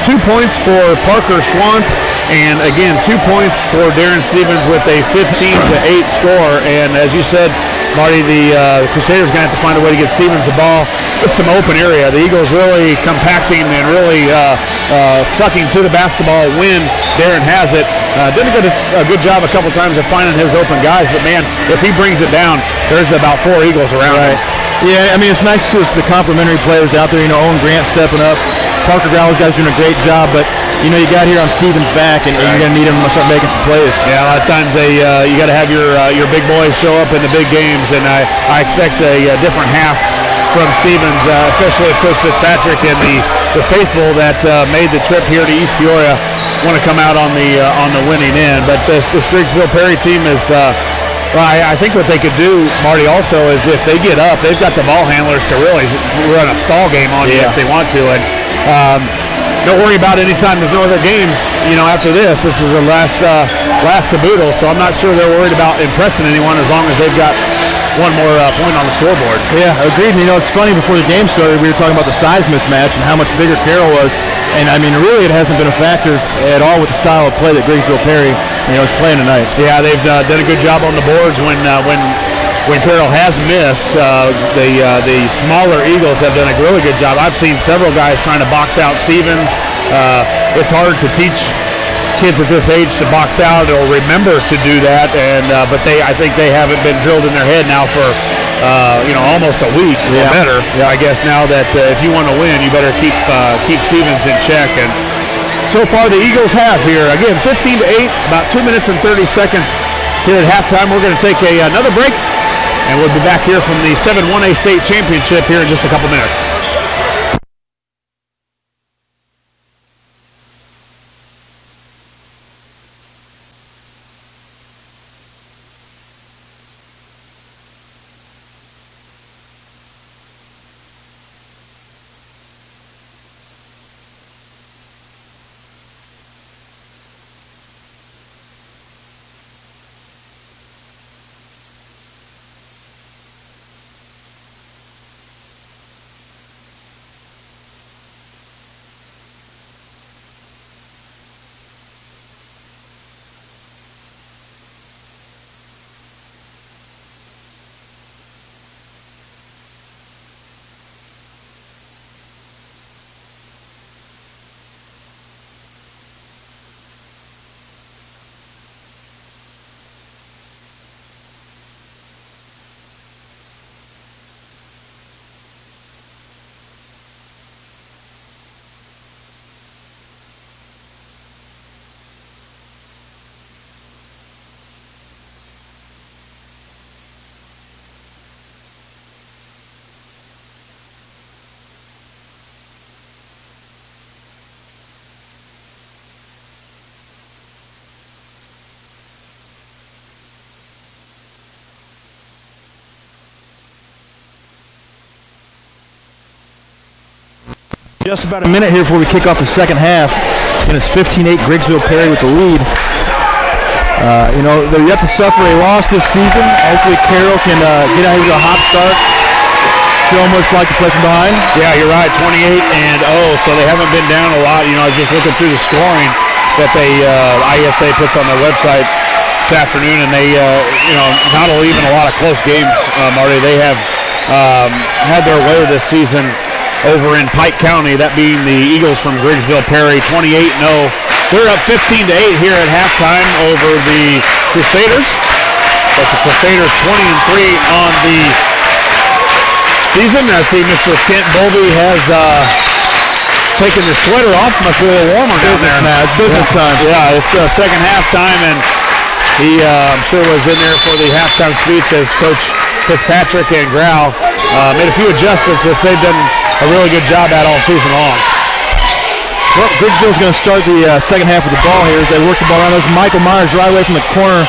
2 points for Parker Schwantz, and again 2 points for Darren Stevens with a 15-8 score. And as you said, Marty, the Crusaders are going to have to find a way to get Stevens the ball with some open area. The Eagles really compacting and really sucking to the basketball when Darren has it. Did a good job a couple times of finding his open guys, but man, if he brings it down, there's about 4 Eagles around him. Yeah, I mean, it's nice to see the complimentary players out there. You know, Owen Grant stepping up. Parker Growler's guys doing a great job, but you know, you got here on Stevens' back, and you're going to need him to start making some plays. Yeah, a lot of times you got to have your big boys show up in the big games, and I expect a different half from Stevens, especially if Coach Fitzpatrick and the faithful that made the trip here to East Peoria want to come out on the winning end. But this Griggsville-Perry team is. I think what they could do, Marty, also is if they get up, they've got the ball handlers to really run a stall game on you if they want to. And don't worry about any time there's no other games. You know, after this is the last caboodle. So I'm not sure they're worried about impressing anyone as long as they've got one more point on the scoreboard. Yeah, agreed. You know, it's funny, before the game started, we were talking about the size mismatch and how much bigger Carroll was. And I mean, really, it hasn't been a factor at all with the style of play that Griggsville-Perry, is playing tonight. Yeah, they've done a good job on the boards when Carroll has missed. The smaller Eagles have done a really good job. I've seen several guys trying to box out Stevens. It's hard to teach kids at this age to box out or remember to do that, and but I think they haven't been drilled in their head now for almost a week or better. Yeah. I guess now that if you want to win, you better keep Stevens in check. And so far the Eagles have here again 15-8, about 2 minutes and 30 seconds here at halftime. We're going to take another break, and we'll be back here from the 7-1A state championship here in just a couple minutes. Just about a minute here before we kick off the second half, and it's 15-8 Griggsville-Perry with the lead. They're yet to suffer a loss this season. Hopefully Carroll can get out here to a hot start. Show them what it's like to play from behind. Yeah, you're right, 28-0, so they haven't been down a lot. I was just looking through the scoring that IESA puts on their website this afternoon, and they, not even a lot of close games, Marty. They have had their way this season over in Pike County, that being the Eagles from Griggsville-Perry, 28-0. They're up 15-8 here at halftime over the Crusaders. But the Crusaders 20-3 on the season. I see Mr. Kent Bowlby has taken his sweater off. Must be a little warmer down there. Now, it's business time. Yeah, it's second halftime, and he, I'm sure, was in there for the halftime speech as Coach Fitzpatrick and Grau made a few adjustments, which they've done a really good job at all season long. Well, Griggsville's going to start the second half with the ball here as they work the ball around. There's Michael Myers right away from the corner.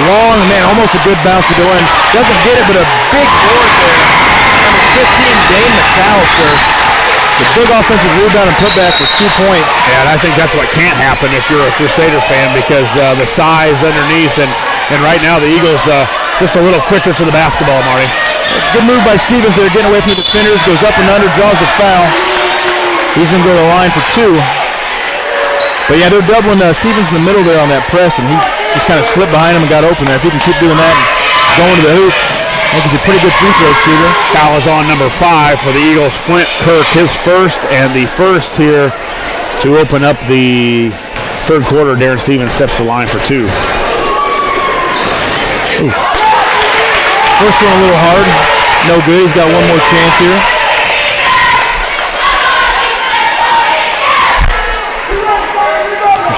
Long, man, almost a good bounce to go in. Doesn't get it, but a big board there. Number 15, Dane McAllister. The big offensive rebound and putback for 2 points. Yeah, and I think that's what can't happen if you're a Crusader fan, because the size underneath, and right now the Eagles just a little quicker to the basketball, Marty. Good move by Stevens there, getting away from the defenders, goes up and under, draws the foul. He's going to go to the line for 2. But yeah, they're doubling Stevens in the middle there on that press, and he just kind of slipped behind him and got open there. If he can keep doing that and going to the hoop, I think he's a pretty good free throw shooter. Foul is on number 5 for the Eagles. Flint Kirk, his first, and the first here to open up the third quarter. Darren Stevens steps to the line for 2. Ooh. First one a little hard. No good. He's got one more chance here.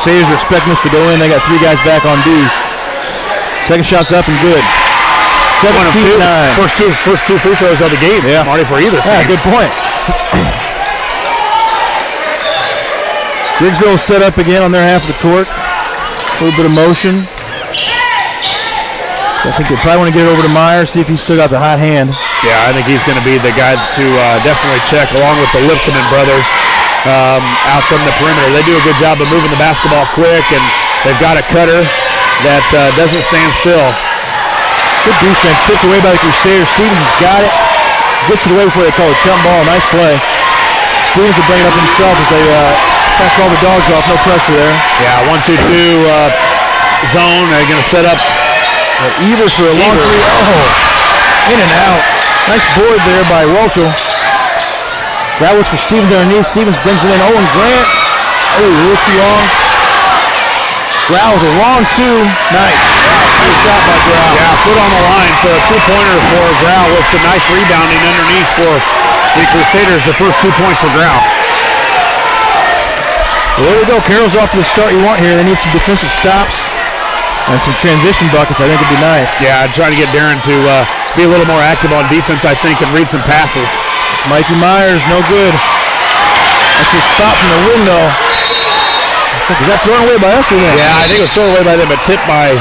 Crusaders are expecting this to go in. They got 3 guys back on D. Second shot's up and good. 17-9. First two free throws of the game, yeah. Marty, for either team. Yeah, good point. Griggsville set up again on their half of the court. A little bit of motion. I think they probably want to get it over to Myers, see if he's still got the hot hand. Yeah, I think he's going to be the guy to definitely check, along with the Lipton brothers out from the perimeter. They do a good job of moving the basketball quick, and they've got a cutter that doesn't stand still. Good defense, tipped away by the Crusaders. Stevens has got it. Gets it away before they call a jump ball. Nice play. Stevens will bring it up himself as they pass all the dogs off. No pressure there. Yeah, 1-2-2 zone. They're going to set up Evers for a long three. Oh, in and out. Nice board there by Walchel. That was for Stevens underneath. Stevens brings it in. Owen Grant. Oh, a little too long. Grau with a long 2. Nice. Nice shot by Grau. Yeah, foot on the line. So a 2-pointer for Grau with some nice rebounding underneath for the Crusaders. The first 2 points for Grau. Well, there we go. Carroll's off to the start you want here. They need some defensive stops and some transition buckets. I think would be nice. Yeah, I'd try to get Darren to be a little more active on defense, I think, and read some passes. Mikey Myers, no good. That's a stop from the window. Was that thrown away by us or what? Yeah, I think it was thrown away by them, but tipped by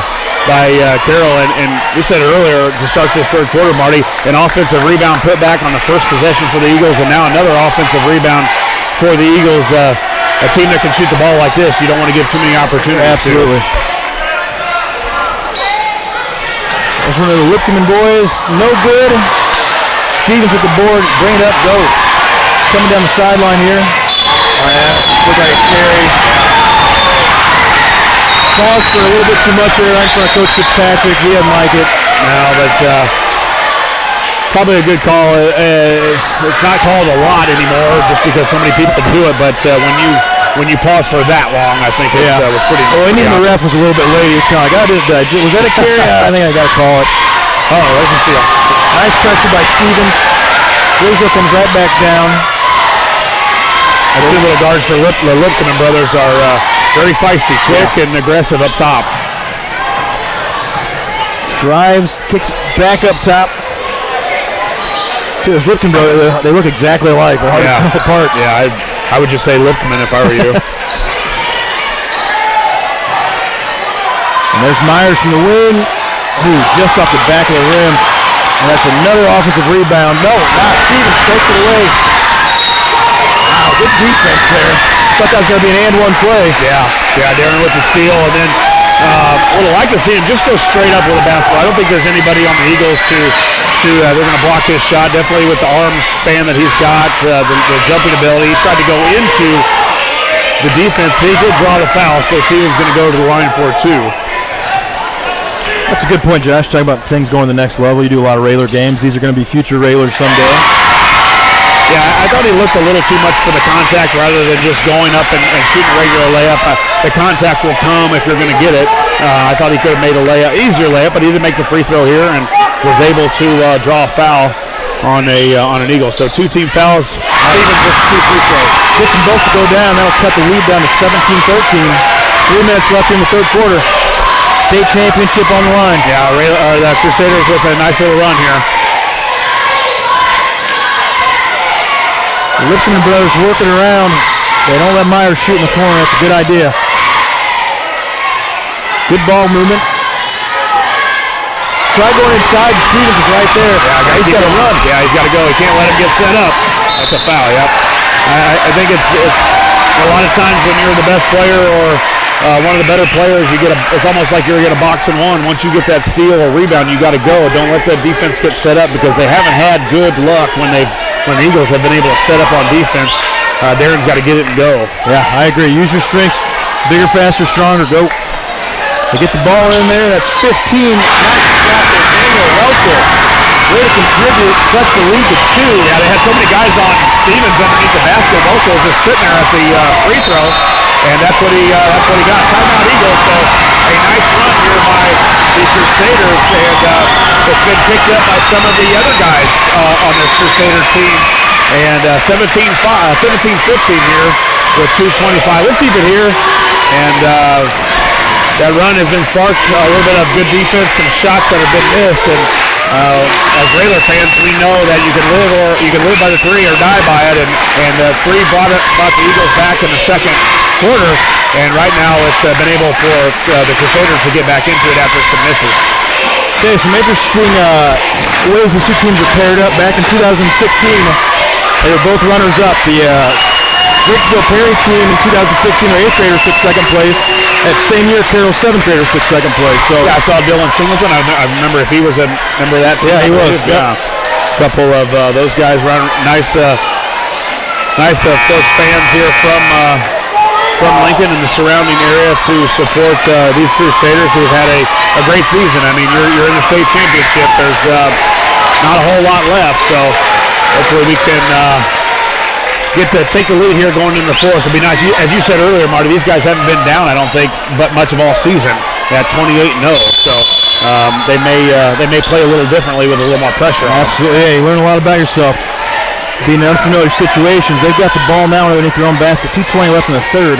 Carroll. And we said earlier to start this third quarter, Marty, an offensive rebound put back on the first possession for the Eagles, and now another offensive rebound for the Eagles. A team that can shoot the ball like this, you don't want to give too many opportunities. Absolutely. That's one of the Lipton boys. No good. Stevens with the board. Bring it up. Go. Coming down the sideline here. Oh, yeah. Look like a carry. Paused for a little bit too much there right in front of Coach Fitzpatrick. He didn't like it. No, but probably a good call. It's not called a lot anymore just because so many people do it, but when you pause for that long, I think it was pretty. Well, and even the ref was a little bit late. He was kind of like, was that a carry? I think I got to call it. Oh, that's a steal. Nice pressure by Stevens. Griggsville comes right back down. The 2 little guards for the Lipton brothers are very feisty, quick and aggressive up top. Drives, kicks back up top. To his Lipton brothers, they look exactly alike. They're hard to tell apart. Yeah, I would just say Lipton if I were you. And there's Myers from the wing. Ooh, just off the back of the rim. And that's another offensive rebound. No, not. Stevens takes it away. Wow, good defense there. Thought that was going to be an and one play. Yeah, Darren with the steal, and then would like to see him just go straight up with a basketball. I don't think there's anybody on the Eagles they're going to block his shot. Definitely with the arm span that he's got, the jumping ability. He tried to go into the defense. He did draw the foul, so Stevens going to go to the line for 2. That's a good point, Josh. Talking about things going to the next level. You do a lot of Railer games. These are going to be future Railers someday. Yeah, I thought he looked a little too much for the contact rather than just going up and shooting a regular layup. The contact will come if you're going to get it. I thought he could have made a easier layup, but he didn't make the free throw here and was able to draw a foul on an Eagle. So 2 team fouls. Stevens with 2 free throws. Gets them both to go down. That'll cut the lead down to 17-13. 3 minutes left in the third quarter. State championship on the line. Yeah, the Crusaders with a nice little run here. The Lipton brothers working around. They don't let Myers shoot in the corner. That's a good idea. Good ball movement. Try going inside. Stevens is right there. Yeah, he's got to run. Yeah, he's got to go. He can't let him get set up. That's a foul. Yep. I think it's a lot of times when you're the best player or one of the better players, it's almost like you're going to box and one. Once you get that steal or rebound, you got to go. Don't let the defense get set up because they haven't had good luck when the Eagles have been able to set up on defense. Darren's got to get it and go. Yeah, I agree. Use your strengths. Bigger, faster, stronger. Go. They get the ball in there. That's 15. Nice shot there. Daniel Welker. Way to contribute. Cuts the lead to 2. Yeah, they had so many guys on Stevens underneath the basket. Welker was just sitting there at the free throw, and that's what he got. Timeout Eagles. So a nice run here by the Crusaders, and it's been picked up by some of the other guys on this Crusader team. And 17-15 here with 2:25. We'll keep it here, and that run has been sparked. A little bit of good defense, some shots that have been missed, and as Railer fans, we know that you can live by the 3 or die by it, and the 3 brought the Eagles back in the second quarter, and right now it's been able for the Crusaders to get back into it after some misses. Okay, some interesting ways the 2 teams are paired up. Back in 2016, they were both runners-up. The Griggsville-Perry team in 2016 were 8th graders took second place. That same year, Carroll 7th graders took second place. So yeah, I saw Dylan Singleton. I remember if he was a member of that team. Yeah, he was. Yeah, a couple of those guys run nice, of course, fans here from Lincoln and the surrounding area to support these Crusaders who've had a great season. I mean, you're in the state championship. There's not a whole lot left, so hopefully we can get to take the lead here going into the fourth. It'd be nice. As you said earlier, Marty, these guys haven't been down, I don't think, but much of all season at 28-0. So they may play a little differently with a little more pressure. Absolutely. Yeah, you learn a lot about yourself. Being in unfamiliar situations. They've got the ball now underneath their own basket. 2:20 left in the third.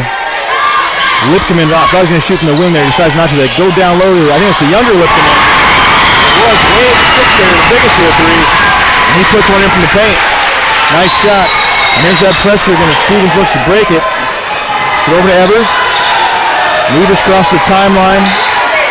Lipton thought he was going to shoot from the wing there. He decides not to. They go down low. I think it's the younger Lipton. It was way at the 6 there, the biggest of the 3. And he puts one in from the paint. Nice shot. And there's that pressure again as Stevens looks to break it. So over to Evers. Evers crosses the timeline.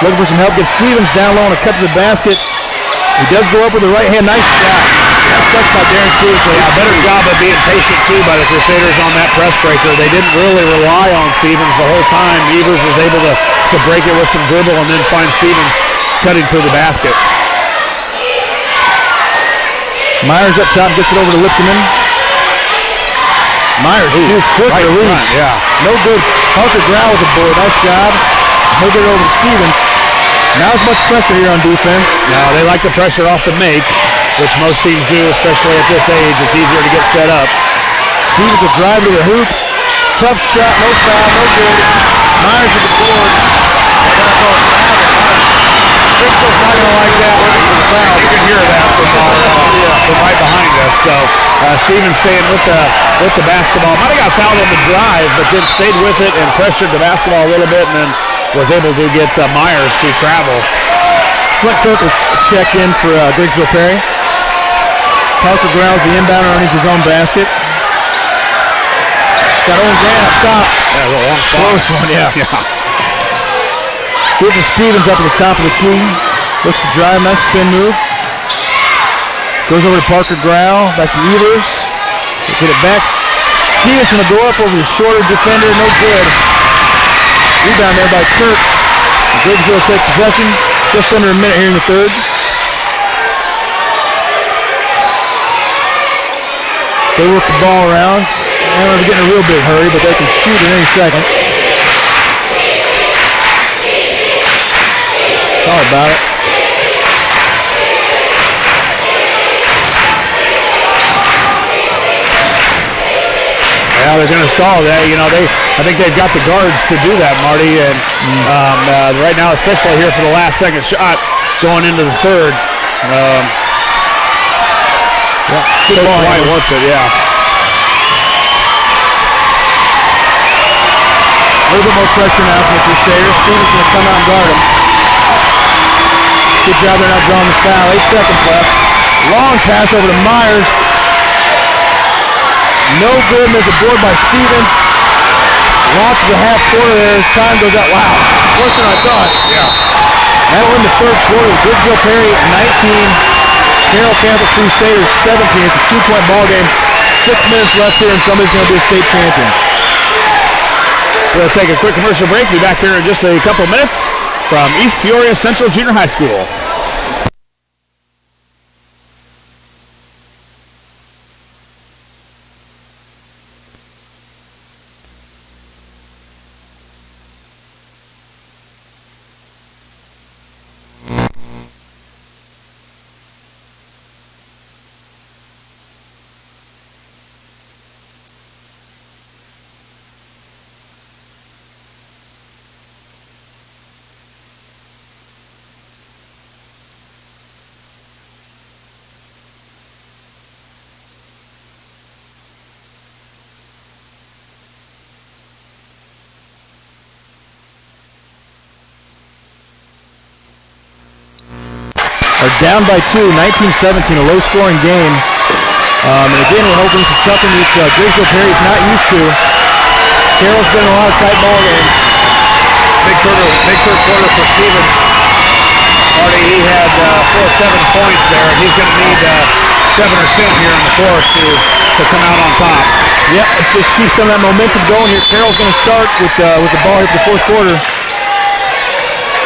Looking for some help. Gets Stevens down low on a cut to the basket. He does go up with the right hand. Nice shot. That's touched by Darren Stevens. So yeah, better job of being patient too by the Crusaders on that press breaker. They didn't really rely on Stevens the whole time. Evers was able to break it with some dribble and then find Stevens cutting to the basket. Myers up top gets it over to Lipton. Myers shoots quick release. Yeah. No good. Parker Grau with the board. Nice job. He'll get it over to Stevens. Not as much pressure here on defense. No, they like the pressure off the make, which most teams do, especially at this age. It's easier to get set up. Stevens will drive to the hoop. Tough shot, no foul, no good. Myers with the board. Griggsville's not going to like that. You can hear that from right behind us. So Stevens staying with the basketball. Might have got fouled on the drive, but then stayed with it and pressured the basketball a little bit, and then was able to get Myers to travel. Flint Kirk will check in for Griggsville-Perry. Parker Grau's the inbounder underneath his own basket. Got Owen Grant up top. Yeah, a long close one, yeah. Gives it Stevens up at the top of the key. Looks to drive, nice spin move. Goes over to Parker Grau, back to Evers. Get it back. Stevenson will go up over the shorter defender, no good. Rebound there by Kirk. Griggsville will take possession. Just under a minute here in the third. They work the ball around. I don't know if they're getting a real big hurry, but they can shoot at any second. Sorry about it. Yeah, they're going to stall that. You know, I think they've got the guards to do that, Marty. And right now, especially here for the last second shot going into the third. Coach White wants it, yeah. A little bit more pressure now from the Crusaders. Stevens going to come out and guard him. Good job they're not drawing the foul. 8 seconds left. Long pass over to Myers. No good. There's a board by Stevens. Launches the half quarter there. As time goes out. Wow. Worse than I thought. Yeah. That'll end the third quarter. Griggsville-Perry 19. Carroll Catholic Crusaders 17. It's a 2-point ball game. 6 minutes left here, and somebody's going to be a state champion. We'll take a quick commercial break. Be back here in just a couple minutes from East Peoria Central Junior High School. Are down by 2, 19-17, a low-scoring game. And again, we're hoping this is something that Griggsville-Perry's not used to. Carroll's been in a lot of tight ball games. Big third quarter for Stevens. Marty, he had 7 points there, and he's going to need 7 or 10 here in the fourth to come out on top. Yep, let's just keep some of that momentum going here. Carroll's going to start with the ball here for the fourth quarter.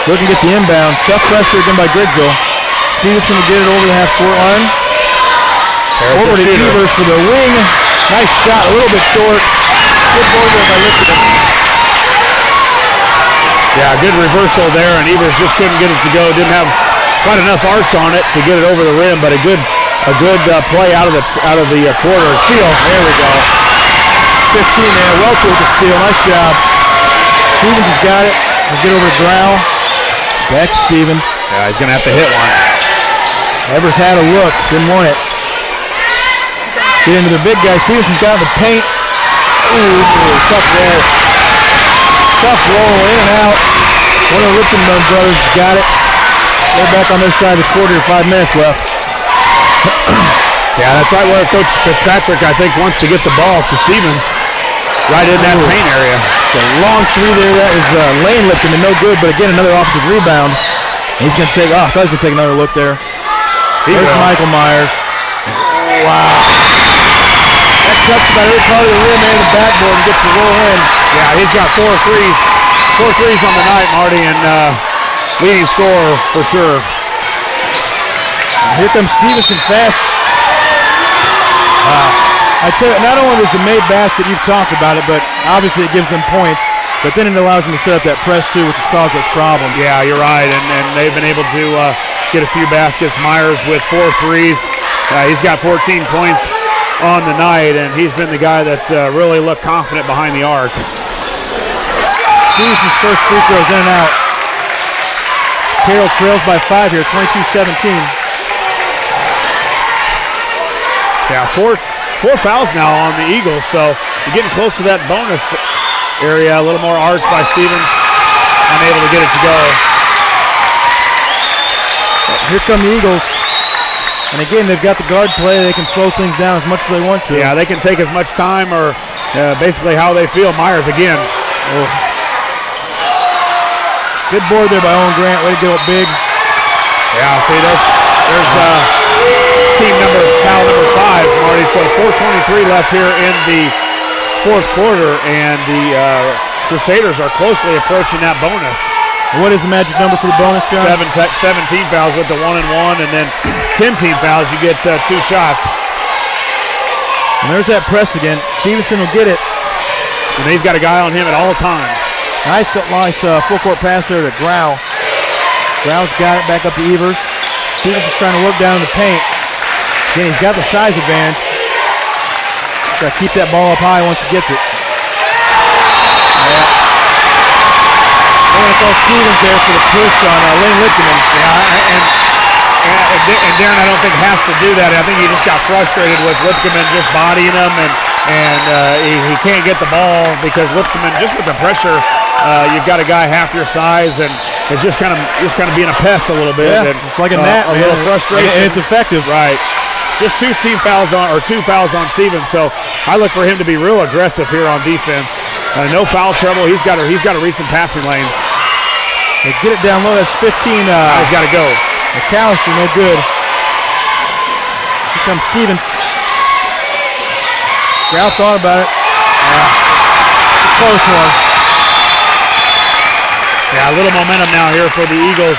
Looking to get the inbound. Tough pressure again by Griggsville. Stevenson will get it over the half-court line. Over to Evers for the wing. Nice shot, a little bit short. Good ball there by Lutheran. Yeah, good reversal there, and Evers just couldn't get it to go. Didn't have quite enough arch on it to get it over the rim, but a good play out of the quarter. Steal. There we go. 15 there. Welch with the steal. Nice job. Stevens has got it. We'll get over to Grau. Back to Stevens. Yeah, he's going to have to hit one. Evers had a look, didn't want it. Get into the big guy. Stevenson's got in the paint. Ooh, tough roll. Tough roll, in and out. One of the Lutheran brothers got it. They're back on their side of the quarter, 5 minutes left. Yeah, that's right where Coach Fitzpatrick, I think, wants to get the ball to Stevens. Right in that paint area. It's a long three there. That was lane lifting and no good, but again, another offensive rebound. He's going to take, I thought he was going to take another look there. Here's Michael Myers. Wow. That cuts about every part of the rim and the backboard and gets the roll in. Yeah, he's got 4 threes. 4 threes on the night, Marty, and leading scorer for sure. And here comes Stevenson fast. I tell you, not only was the made basket, you've talked about it, but obviously it gives them points. But then it allows them to set up that press too, which has caused us problems. Yeah, you're right, and they've been able to get a few baskets. Myers with 4 threes. He's got 14 points on the night, and he's been the guy that's really looked confident behind the arc. Stevenson's first free throws in and out. Carroll trails by 5 here, 22-17. Yeah, four fouls now on the Eagles, so you're getting close to that bonus area. A little more arch by Stevens. Unable to get it to go. Here come the Eagles. And again, they've got the guard play. They can slow things down as much as they want to. Yeah, they can take as much time or basically how they feel. Myers again. Oh. Good board there by Owen Grant. Way to go up big. Yeah, see, there's foul number 5, Marty. So 4:23 left here in the fourth quarter, and the Crusaders are closely approaching that bonus. What is the magic number for the bonus, John? 17 fouls with the 1-and-1, and then 10 team fouls, you get 2 shots. And there's that press again. Stevenson will get it. And he's got a guy on him at all times. Nice full court pass there to Grau. Grau's got it back up to Evers. Stevenson's trying to work down in the paint. Again, he's got the size advantage. Got to keep that ball up high once he gets it. Yeah. They're going to call Stevens there for the push on Lane Lipton. And Darren, I don't think has to do that. I think he just got frustrated with Lipkeman just bodying him, and he can't get the ball because Lipkeman, just with the pressure, you've got a guy half your size, and it's just kind of being a pest a little bit. Yeah, and, it's like a gnat, a little frustration. And it's effective. Right. Just two fouls on Stevens. So I look for him to be real aggressive here on defense. No foul trouble. He's got to read some passing lanes. They get it down low. That's 15. He's got to go. McAllister, no good. Here comes Stevens. Stroud thought about it. It's a close one. Yeah, a little momentum now here for the Eagles.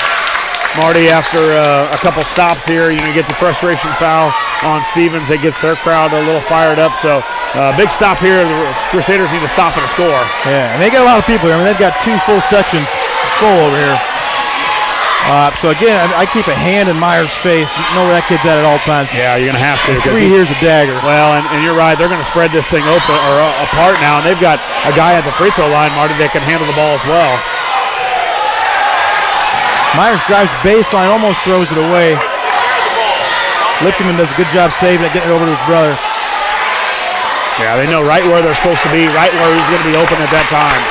Marty, after a couple stops here, you get the frustration foul on Stevens. That gets their crowd a little fired up. So big stop here. The Crusaders need to stop and score. Yeah, and they got a lot of people here. I mean, they've got 2 full sections full over here. So again, I keep a hand in Myers' face. You know where that kid's at all times. Yeah, you're going to have to. 3 here's a dagger. Well, and you're right. They're going to spread this thing open or apart now, and they've got a guy at the free throw line, Marty, that can handle the ball as well. Myers drives baseline, almost throws it away. Lipkeman does a good job saving it, getting it over to his brother. Yeah, they know right where they're supposed to be, right where he's going to be open at that time.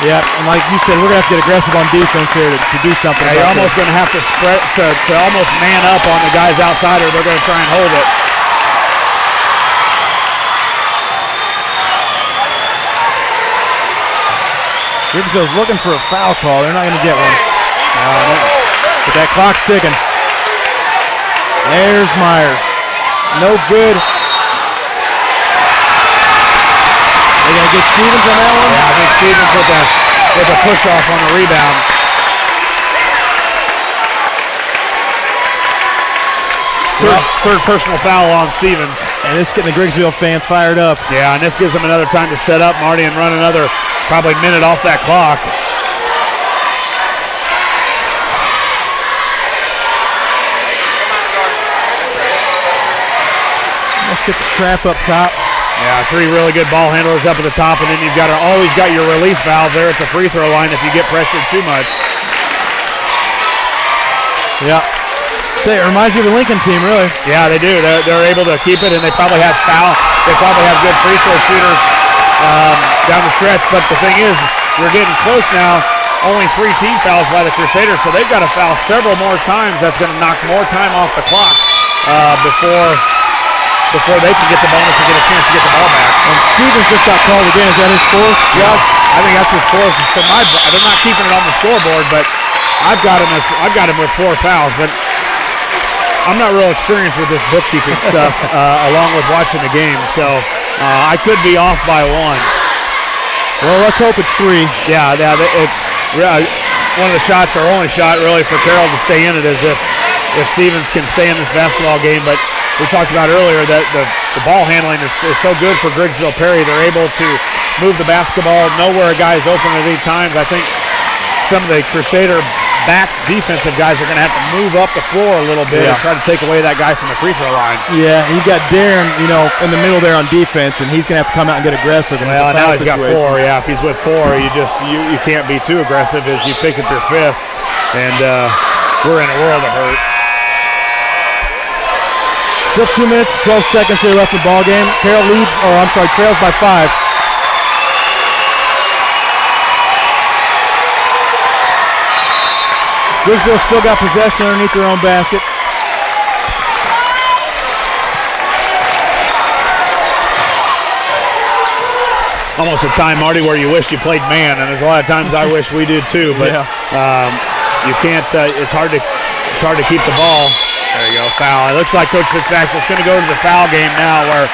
Yeah, and like you said, we're going to have to get aggressive on defense here to do something. Yeah, you're almost going to have to spread to almost man up on the guys outside, or they're going to try and hold it. Griggsville's looking for a foul call. They're not going to get one. But that clock's ticking. There's Myers. No good. They going to get Stevens on that one? Yeah, I think Stevens with a push off on the rebound. Third personal foul on Stevens. And this is getting the Griggsville fans fired up. Yeah, and this gives them another time to set up, Marty, and run another probably minute off that clock. Let's get the trap up top. Yeah, 3 really good ball handlers up at the top, and then you've got always got your release valve there at the free throw line if you get pressured too much. Yeah. It reminds you of the Lincoln team, really. Yeah, they do. They're able to keep it, and they probably have good free throw shooters down the stretch. But the thing is, we're getting close now. Only 3 team fouls by the Crusaders, so they've got to foul several more times. That's going to knock more time off the clock before they can get the bonus and get a chance to get the ball back. And Stevens just got called again. Is that his 4th? Yeah, I think that's his 4th. They're not keeping it on the scoreboard, but I've got him with 4 fouls. But I'm not real experienced with this bookkeeping stuff, along with watching the game. So I could be off by 1. Well, let's hope it's 3. Yeah, one of the shots, our only shot really for Carroll to stay in it, is if Stevens can stay in this basketball game. But we talked about earlier that the ball handling is so good for Griggsville-Perry. They're able to move the basketball, know where a guy is open at any time. I think some of the Crusader back defensive guys are going to have to move up the floor a little bit and try to take away that guy from the free throw line. Yeah, you've got Darren, in the middle there on defense, and he's going to have to come out and get aggressive. Well, now he's got 4. Yeah, if he's with 4, you can't be too aggressive as you pick up your 5th, and we're in a world of hurt. Still 2 minutes, 12 seconds here left in the ball game. Trails by 5. Griggsville still got possession underneath their own basket. Almost a time, Marty, where you wish you played man, and there's a lot of times I wish we did too. But you can't. It's hard to keep the ball. There you go, foul. It looks like Coach Fitzpatrick's going to go to the foul game now, where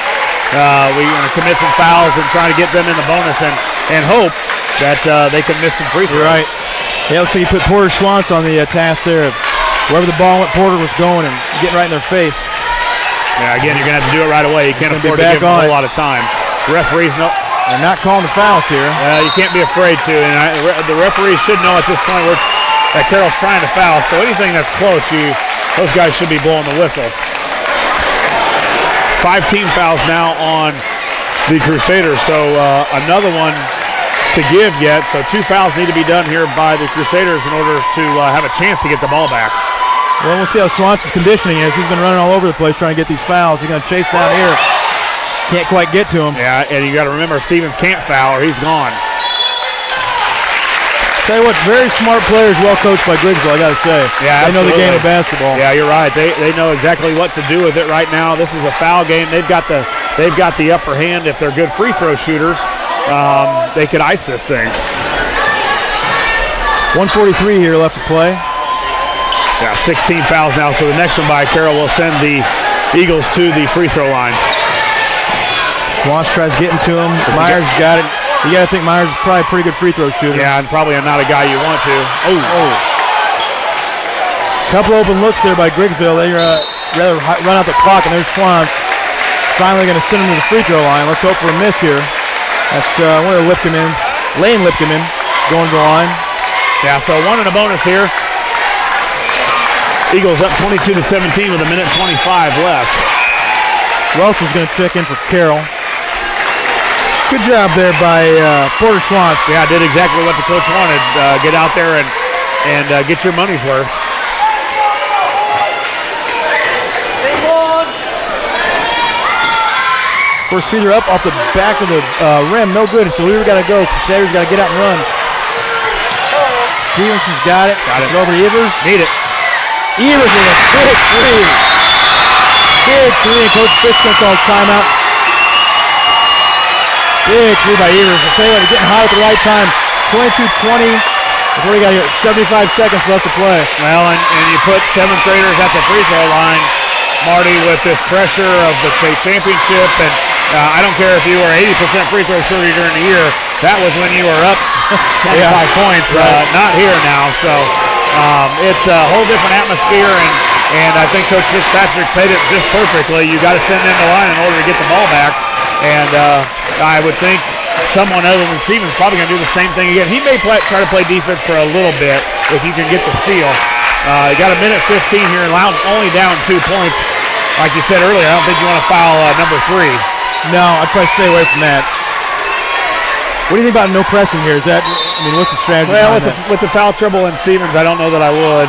we're going to commit some fouls and try to get them in the bonus and hope that they can miss some free throws. You're right. Yeah, looks like he put Porter Schwantz on the task there. Wherever the ball went, Porter was going and getting right in their face. Yeah, again, you're going to have to do it right away. You can't afford to give them a whole lot of time. The referees know. They're not calling the fouls here. You can't be afraid to. And the referees should know at this point that Carroll's trying to foul. So anything that's close, those guys should be blowing the whistle. 5 team fouls now on the Crusaders. So another one to give yet. So 2 fouls need to be done here by the Crusaders in order to have a chance to get the ball back. Well, we'll see how Swanson's conditioning is. He's been running all over the place trying to get these fouls. He's going to chase down here. Can't quite get to him. Yeah, and you got to remember Stevens can't foul or he's gone. Tell you what, very smart players, well coached by Griggsville, I got to say. Yeah, they know the game of basketball. Yeah, you're right. They know exactly what to do with it right now. This is a foul game. They've got the upper hand. If they're good free throw shooters, they could ice this thing. 1:43 here left to play. Yeah, 16 fouls now. So the next one by Carroll will send the Eagles to the free throw line. Swans tries getting to him. Myers got it. You got to think Myers is probably a pretty good free throw shooter. Yeah, and probably not a guy you want to. Oh. Couple open looks there by Griggsville. They rather run out the clock, and there's Swans finally going to send him to the free throw line. Let's hope for a miss here. That's one of the Lipkemans, Lane Lipkeman, going to the line. Yeah, so 1 and a bonus here. Eagles up 22-17 with 1:25 left. Welch is going to check in for Carroll. Good job there by Porter Schwantz. Yeah, did exactly what the coach wanted. Get out there and get your money's worth. First free throw up off the back of the rim. No good, so we've got to go. Crusaders got to get out and run. Stevenson's got it. Got it. Over to Evers. Need it. Evers with a big three. Big three, and Coach Fitz going to call timeout. Big three by Evers. I'll tell you what, he's getting hot at the right time. 22-20. Before we got here, 75 seconds left to play. Well, and you put 7th graders at the free throw line, Marty, with this pressure of the state championship, and I don't care if you were 80% free throw shooter during the year. That was when you were up 25 points. Right. Not here now. So it's a whole different atmosphere, and I think Coach Fitzpatrick played it just perfectly. You got to send in the line in order to get the ball back, and I would think someone other than Stevens is probably going to do the same thing again. He may try to play defense for a little bit if you can get the steal. You got 1:15 here and only down 2 points. Like you said earlier, I don't think you want to foul number 3. No, I'd probably stay away from that. What do you think about no pressing here? Is that, I mean, what's the strategy? Well, with the foul trouble in Stevens, I don't know that I would.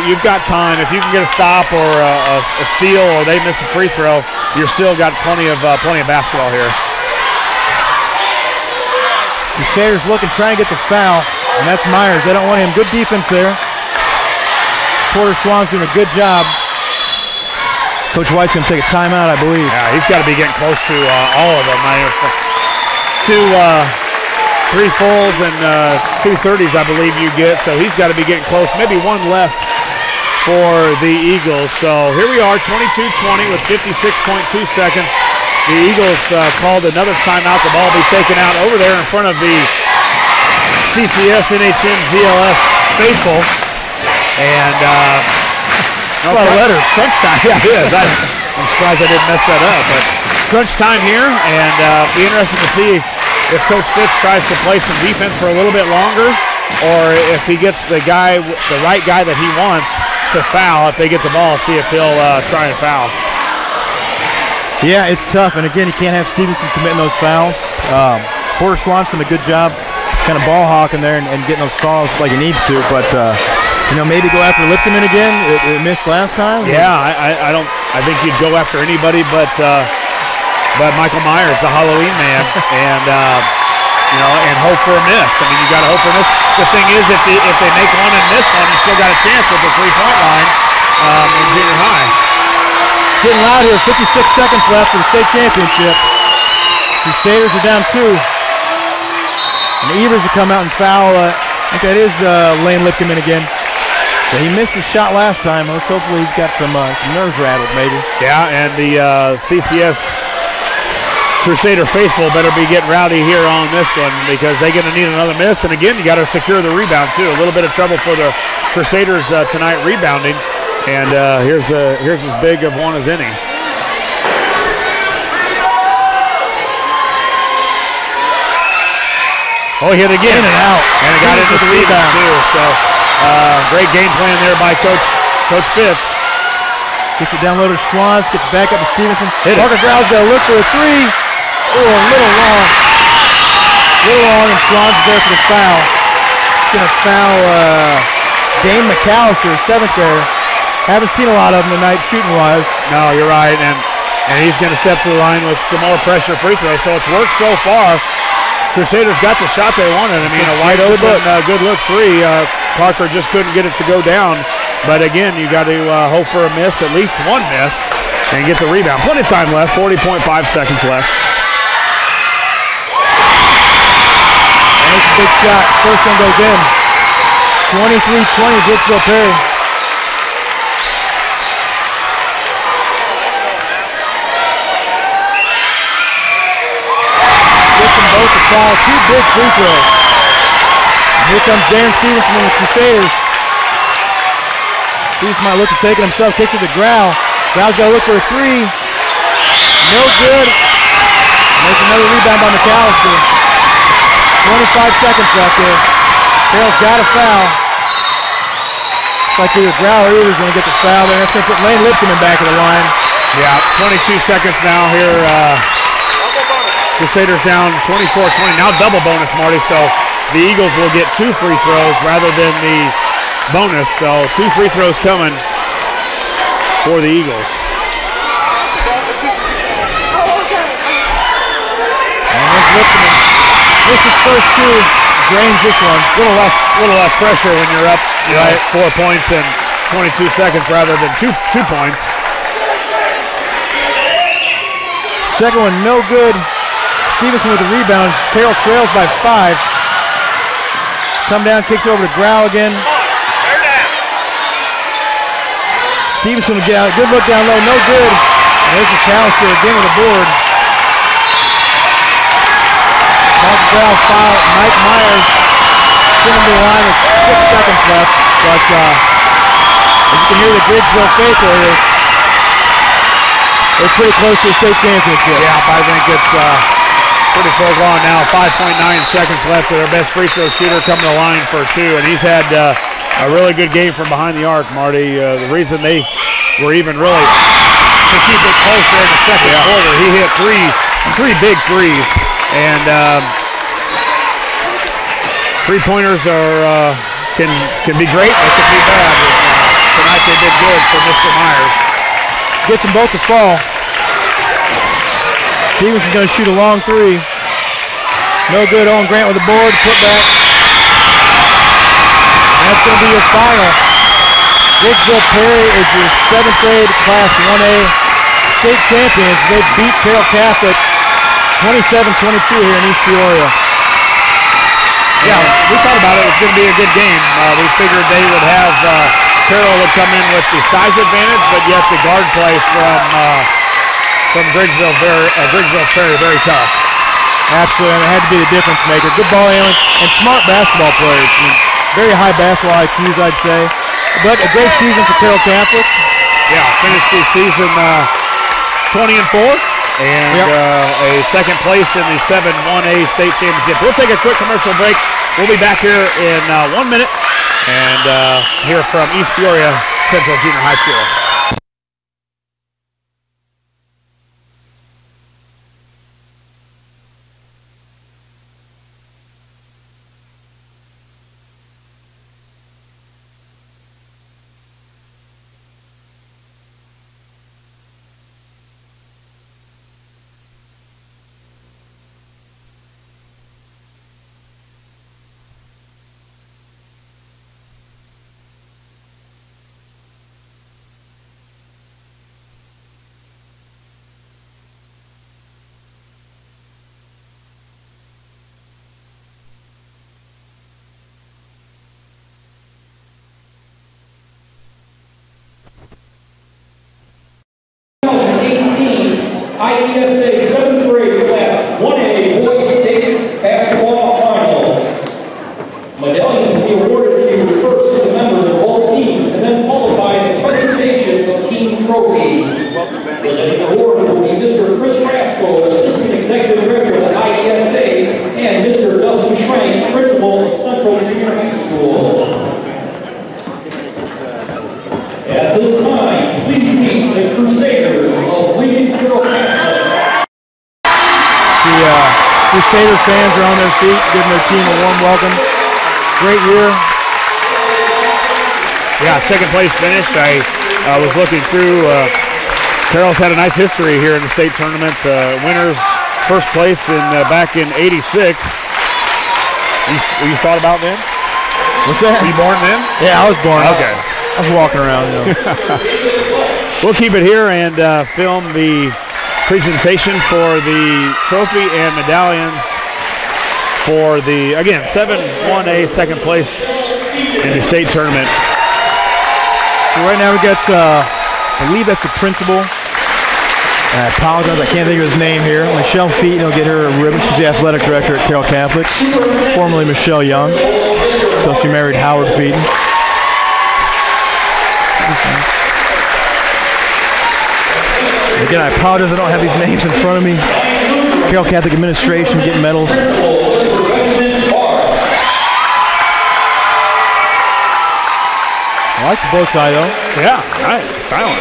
You've got time. If you can get a stop or a steal, or they miss a free throw, you're still got plenty of basketball here. Crusaders looking, trying to get the foul, and that's Myers. They don't want him. Good defense there. Porter Schwann's doing a good job. Coach White's going to take a timeout, I believe. Yeah, he's got to be getting close to all of them. 3 fulls and 2 30s, I believe you get. So he's got to be getting close. Maybe 1 left for the Eagles. So here we are, 22-20 with 56.2 seconds. The Eagles called another timeout. The ball will be taken out over there in front of the CCS NHN ZLS faithful. And a lot of letters. Crunch time. Yeah, it is. I'm surprised I didn't mess that up. But crunch time here, and be interested to see if Coach Fitz tries to play some defense for a little bit longer, or if he gets the right guy that he wants to foul. If they get the ball, see if he'll try and foul. Yeah, it's tough, and again, you can't have Stevenson committing those fouls. Porter Swanson, a good job kind of ball hawking there and getting those fouls like he needs to, but maybe go after Lipkeman again. It missed last time. Yeah, I think you'd go after anybody but Michael Myers, the Halloween man, and hope for a miss. I mean, you got to hope for a miss. The thing is, if they make one and miss one, you still got a chance at the 3-point line in junior high. Getting loud here, 56 seconds left for the state championship. Crusaders are down 2. And Evers will come out and foul. I think that is Lane Lipkeman again. So he missed his shot last time. Let's hopefully he's got some nerves rattled maybe. Yeah, and the CCS Crusader faithful better be getting rowdy here on this one, because they're going to need another miss. And again, you got to secure the rebound too. A little bit of trouble for the Crusaders tonight rebounding. And here's as big of one as any. Oh, he hit again. In and out. And it got into the rebound too. So great game plan there by Coach Fitz. Gets it down low to Schwans, gets back up to Stevenson. Parker Grow's got to look for a three. Oh, a little long. And Schwans there for the foul. He's going to foul Dane McAllister, 7th grader. Haven't seen a lot of them tonight shooting-wise. No, you're right, and he's going to step to the line with some more pressure free throws, so it's worked so far. Crusaders got the shot they wanted. I mean, a wide open, good look three. Parker just couldn't get it to go down. But again, you got to hope for a miss, at least one miss, and get the rebound. Plenty of time left, 40.5 seconds left. And it's a big shot. First one goes in. 23-20, Griggsville-Perry. Both to foul, 2 big free throws. And here comes Darren Stevenson and the Crusaders. Stevenson might look to take it himself, kicks it to Grau. Grau's got to look for a three. No good. And there's another rebound by McAllister. 25 seconds left here. Carroll's got a foul. Looks like either Grau or Eagles going to get the foul there. That's going to put Lane Lipton in back of the line. Yeah, 22 seconds now here. Crusaders down 24-20. Now double bonus, Marty. So the Eagles will get 2 free throws rather than the bonus. So 2 free throws coming for the Eagles. And there's Lipton. Misses first 2. Drains this one. A little less pressure when you're up, right, 4 points in 22 seconds rather than two points. Second one, no good. Stevenson with the rebound. Carroll trails by 5. Come down, kicks it over to Grau again. Stevenson will get out. Good look down low, no good. And there's the McAllister again with the board. Mark Grau foul. Mike Myers sent him to the line with 6 seconds left. But as you can hear the Griggsville faithful here, they're pretty close to the state championship. Yeah, I think it's pretty foregone now. 5.9 seconds left to their best free throw shooter coming to the line for 2, and he's had a really good game from behind the arc, Marty. The reason they were even really to keep it close there in the second quarter, he hit three big threes, and 3-pointers are can be great, they can be bad. Tonight they did good for Mr. Myers. Gets them both to fall. Stevenson's going to shoot a long 3. No good. Owen Grant with the board. Put back. And that's going to be your final. Griggsville-Perry is your 7th grade Class 1A state champions. They beat Carroll Catholic 27-22 here in East Peoria. Yeah, we thought about it. It was going to be a good game. We figured they would have Carroll would come in with the size advantage, but yet the guard play from Griggsville-Perry very tough. Absolutely, and it had to be the difference maker. Good ball handling and smart basketball players. I mean, very high basketball IQs, I'd say. But a great season for Carroll Catholic. Yeah, finished the season 20-4. And a second place in the 7-1A state championship. We'll take a quick commercial break. We'll be back here in 1 minute and hear from East Peoria Central Junior High School. IESA 7th grade Class 1A Boys State Basketball Final. Medallions will be awarded to you first to the members of all teams, and then followed by the presentation of team trophies. Presenting awards will be Mr. Chris Rasco, Assistant Executive Director of the IESA, and Mr. Dustin Schrank, Principal of Central Junior High School. At this time, please meet Crusader fans are on their feet, giving their team a warm welcome. Great year. Yeah, second place finish. I was looking through. Carroll's had a nice history here in the state tournament. Winners, first place back in '86. You thought about then? What's that? Were you born then? Yeah, I was born. Okay. I was walking around. You know. We'll keep it here and film the presentation for the trophy and medallions for the, again, 7-1A second place in the state tournament. So right now we got, I believe that's the principal. I apologize, I can't think of his name here. Michelle Featon will get her a ribbon. She's the athletic director at Carroll Catholic, formerly Michelle Young, until she married Howard Featon. Again, I apologize, I don't have these names in front of me. Carroll Catholic administration getting medals. I like the bow tie though. Yeah, nice, styling.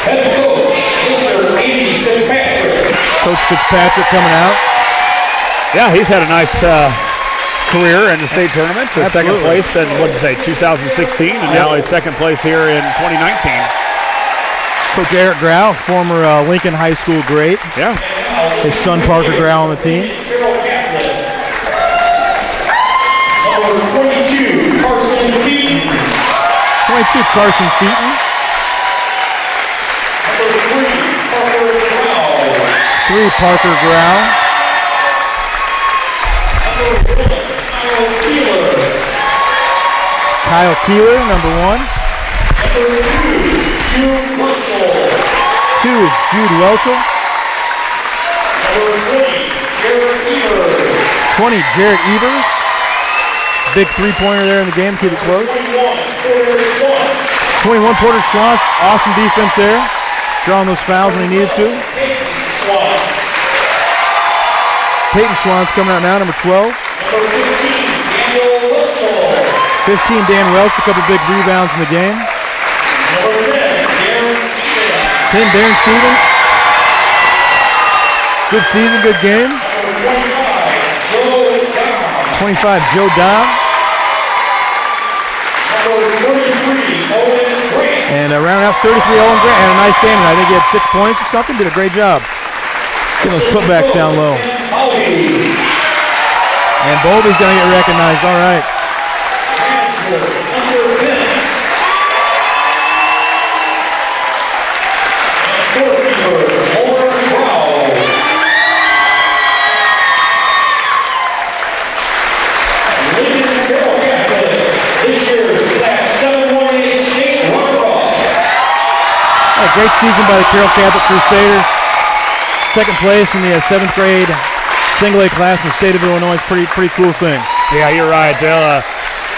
Head coach, Mr. Andy Fitzpatrick. Coach Fitzpatrick coming out. Yeah, he's had a nice career in the state tournament. Second place in, what did you say, 2016, and now he's second place here in 2019. Coach Eric Grau, former Lincoln High School great. Yeah. His son Parker Grau on the team. Number 22, Carson Featon. 22, Carson Featon. Number 3, Parker Grau. 3, Parker Grau. Number 1, Kyle Keeler. Kyle Keeler, number 1. Number 2, Jude Welchel. 2 is Jude Welchel. Number 20, Jared Evers. 20, Jared Evers. Big three-pointer there in the game, keep it close. 21, Porter Schwantz. Awesome defense there. Drawing those fouls when he needed to. Peyton Schwantz coming out now, number 12. Number 15, Daniel Welchel. 15, Dan Welch, a couple big rebounds in the game. Number 10, Darren Stevens. 10, Darren Stevens. Good season, good game. Number 25, Joe Down. 25, Joe Dobb. Number 33, Owen Grant. And rounding out 33, Owen Grant. Had a nice game, and I think he had 6 points or something. Did a great job. Getting those putbacks down low. And Bowlby's going to get recognized. All right. Great season by the Carroll Catholic Crusaders. Second place in the 7th grade single A class in the state of Illinois. Pretty cool thing. Yeah, you're right. They'll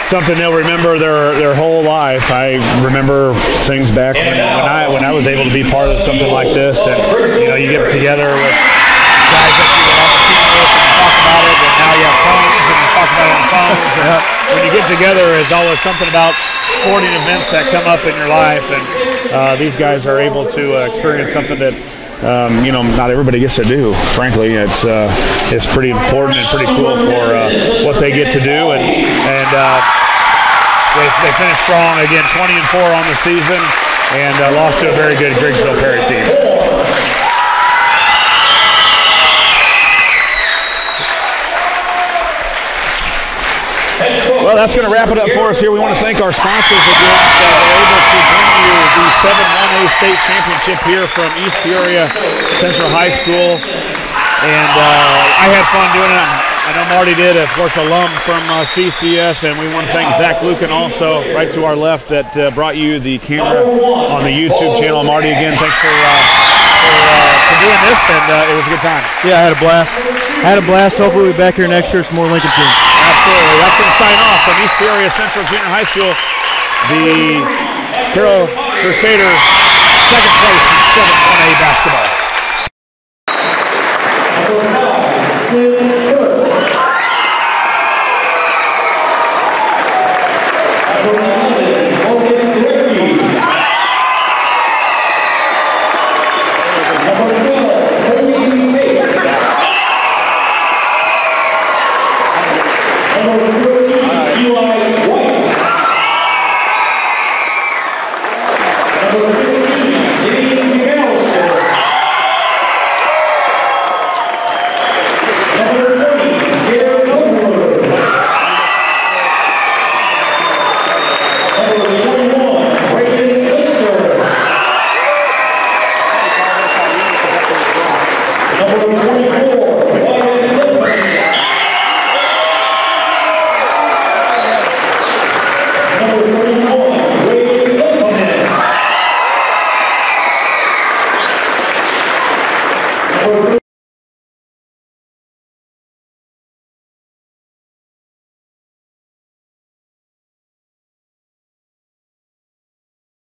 something they'll remember their whole life. I remember things back when I was able to be part of something like this, and you get together with guys that you were on the team with and talk about it, and now you have phones and you talk about it on phones. And when you get together, there's always something about sporting events that come up in your life, and these guys are able to experience something that not everybody gets to do. Frankly, it's pretty important and pretty cool for what they get to do, and they finished strong again, 20-4 on the season, and lost to a very good Griggsville-Perry team. Well, that's going to wrap it up for us here. We want to thank our sponsors again. They're able to bring you the 7-1A state championship here from East Peoria Central High School. And I had fun doing it. I know Marty did, of course, alum from CCS. And we want to thank Zach Lucan also, right to our left, that brought you the camera on the YouTube channel. Marty, again, thanks for doing this, and it was a good time. Yeah, I had a blast. Hopefully we'll be back here next year with some more Lincoln teams. Absolutely. That's going to sign off from East Peoria Central Junior High School. The Carroll Crusaders, second place in 7-1A basketball. Number 5, Number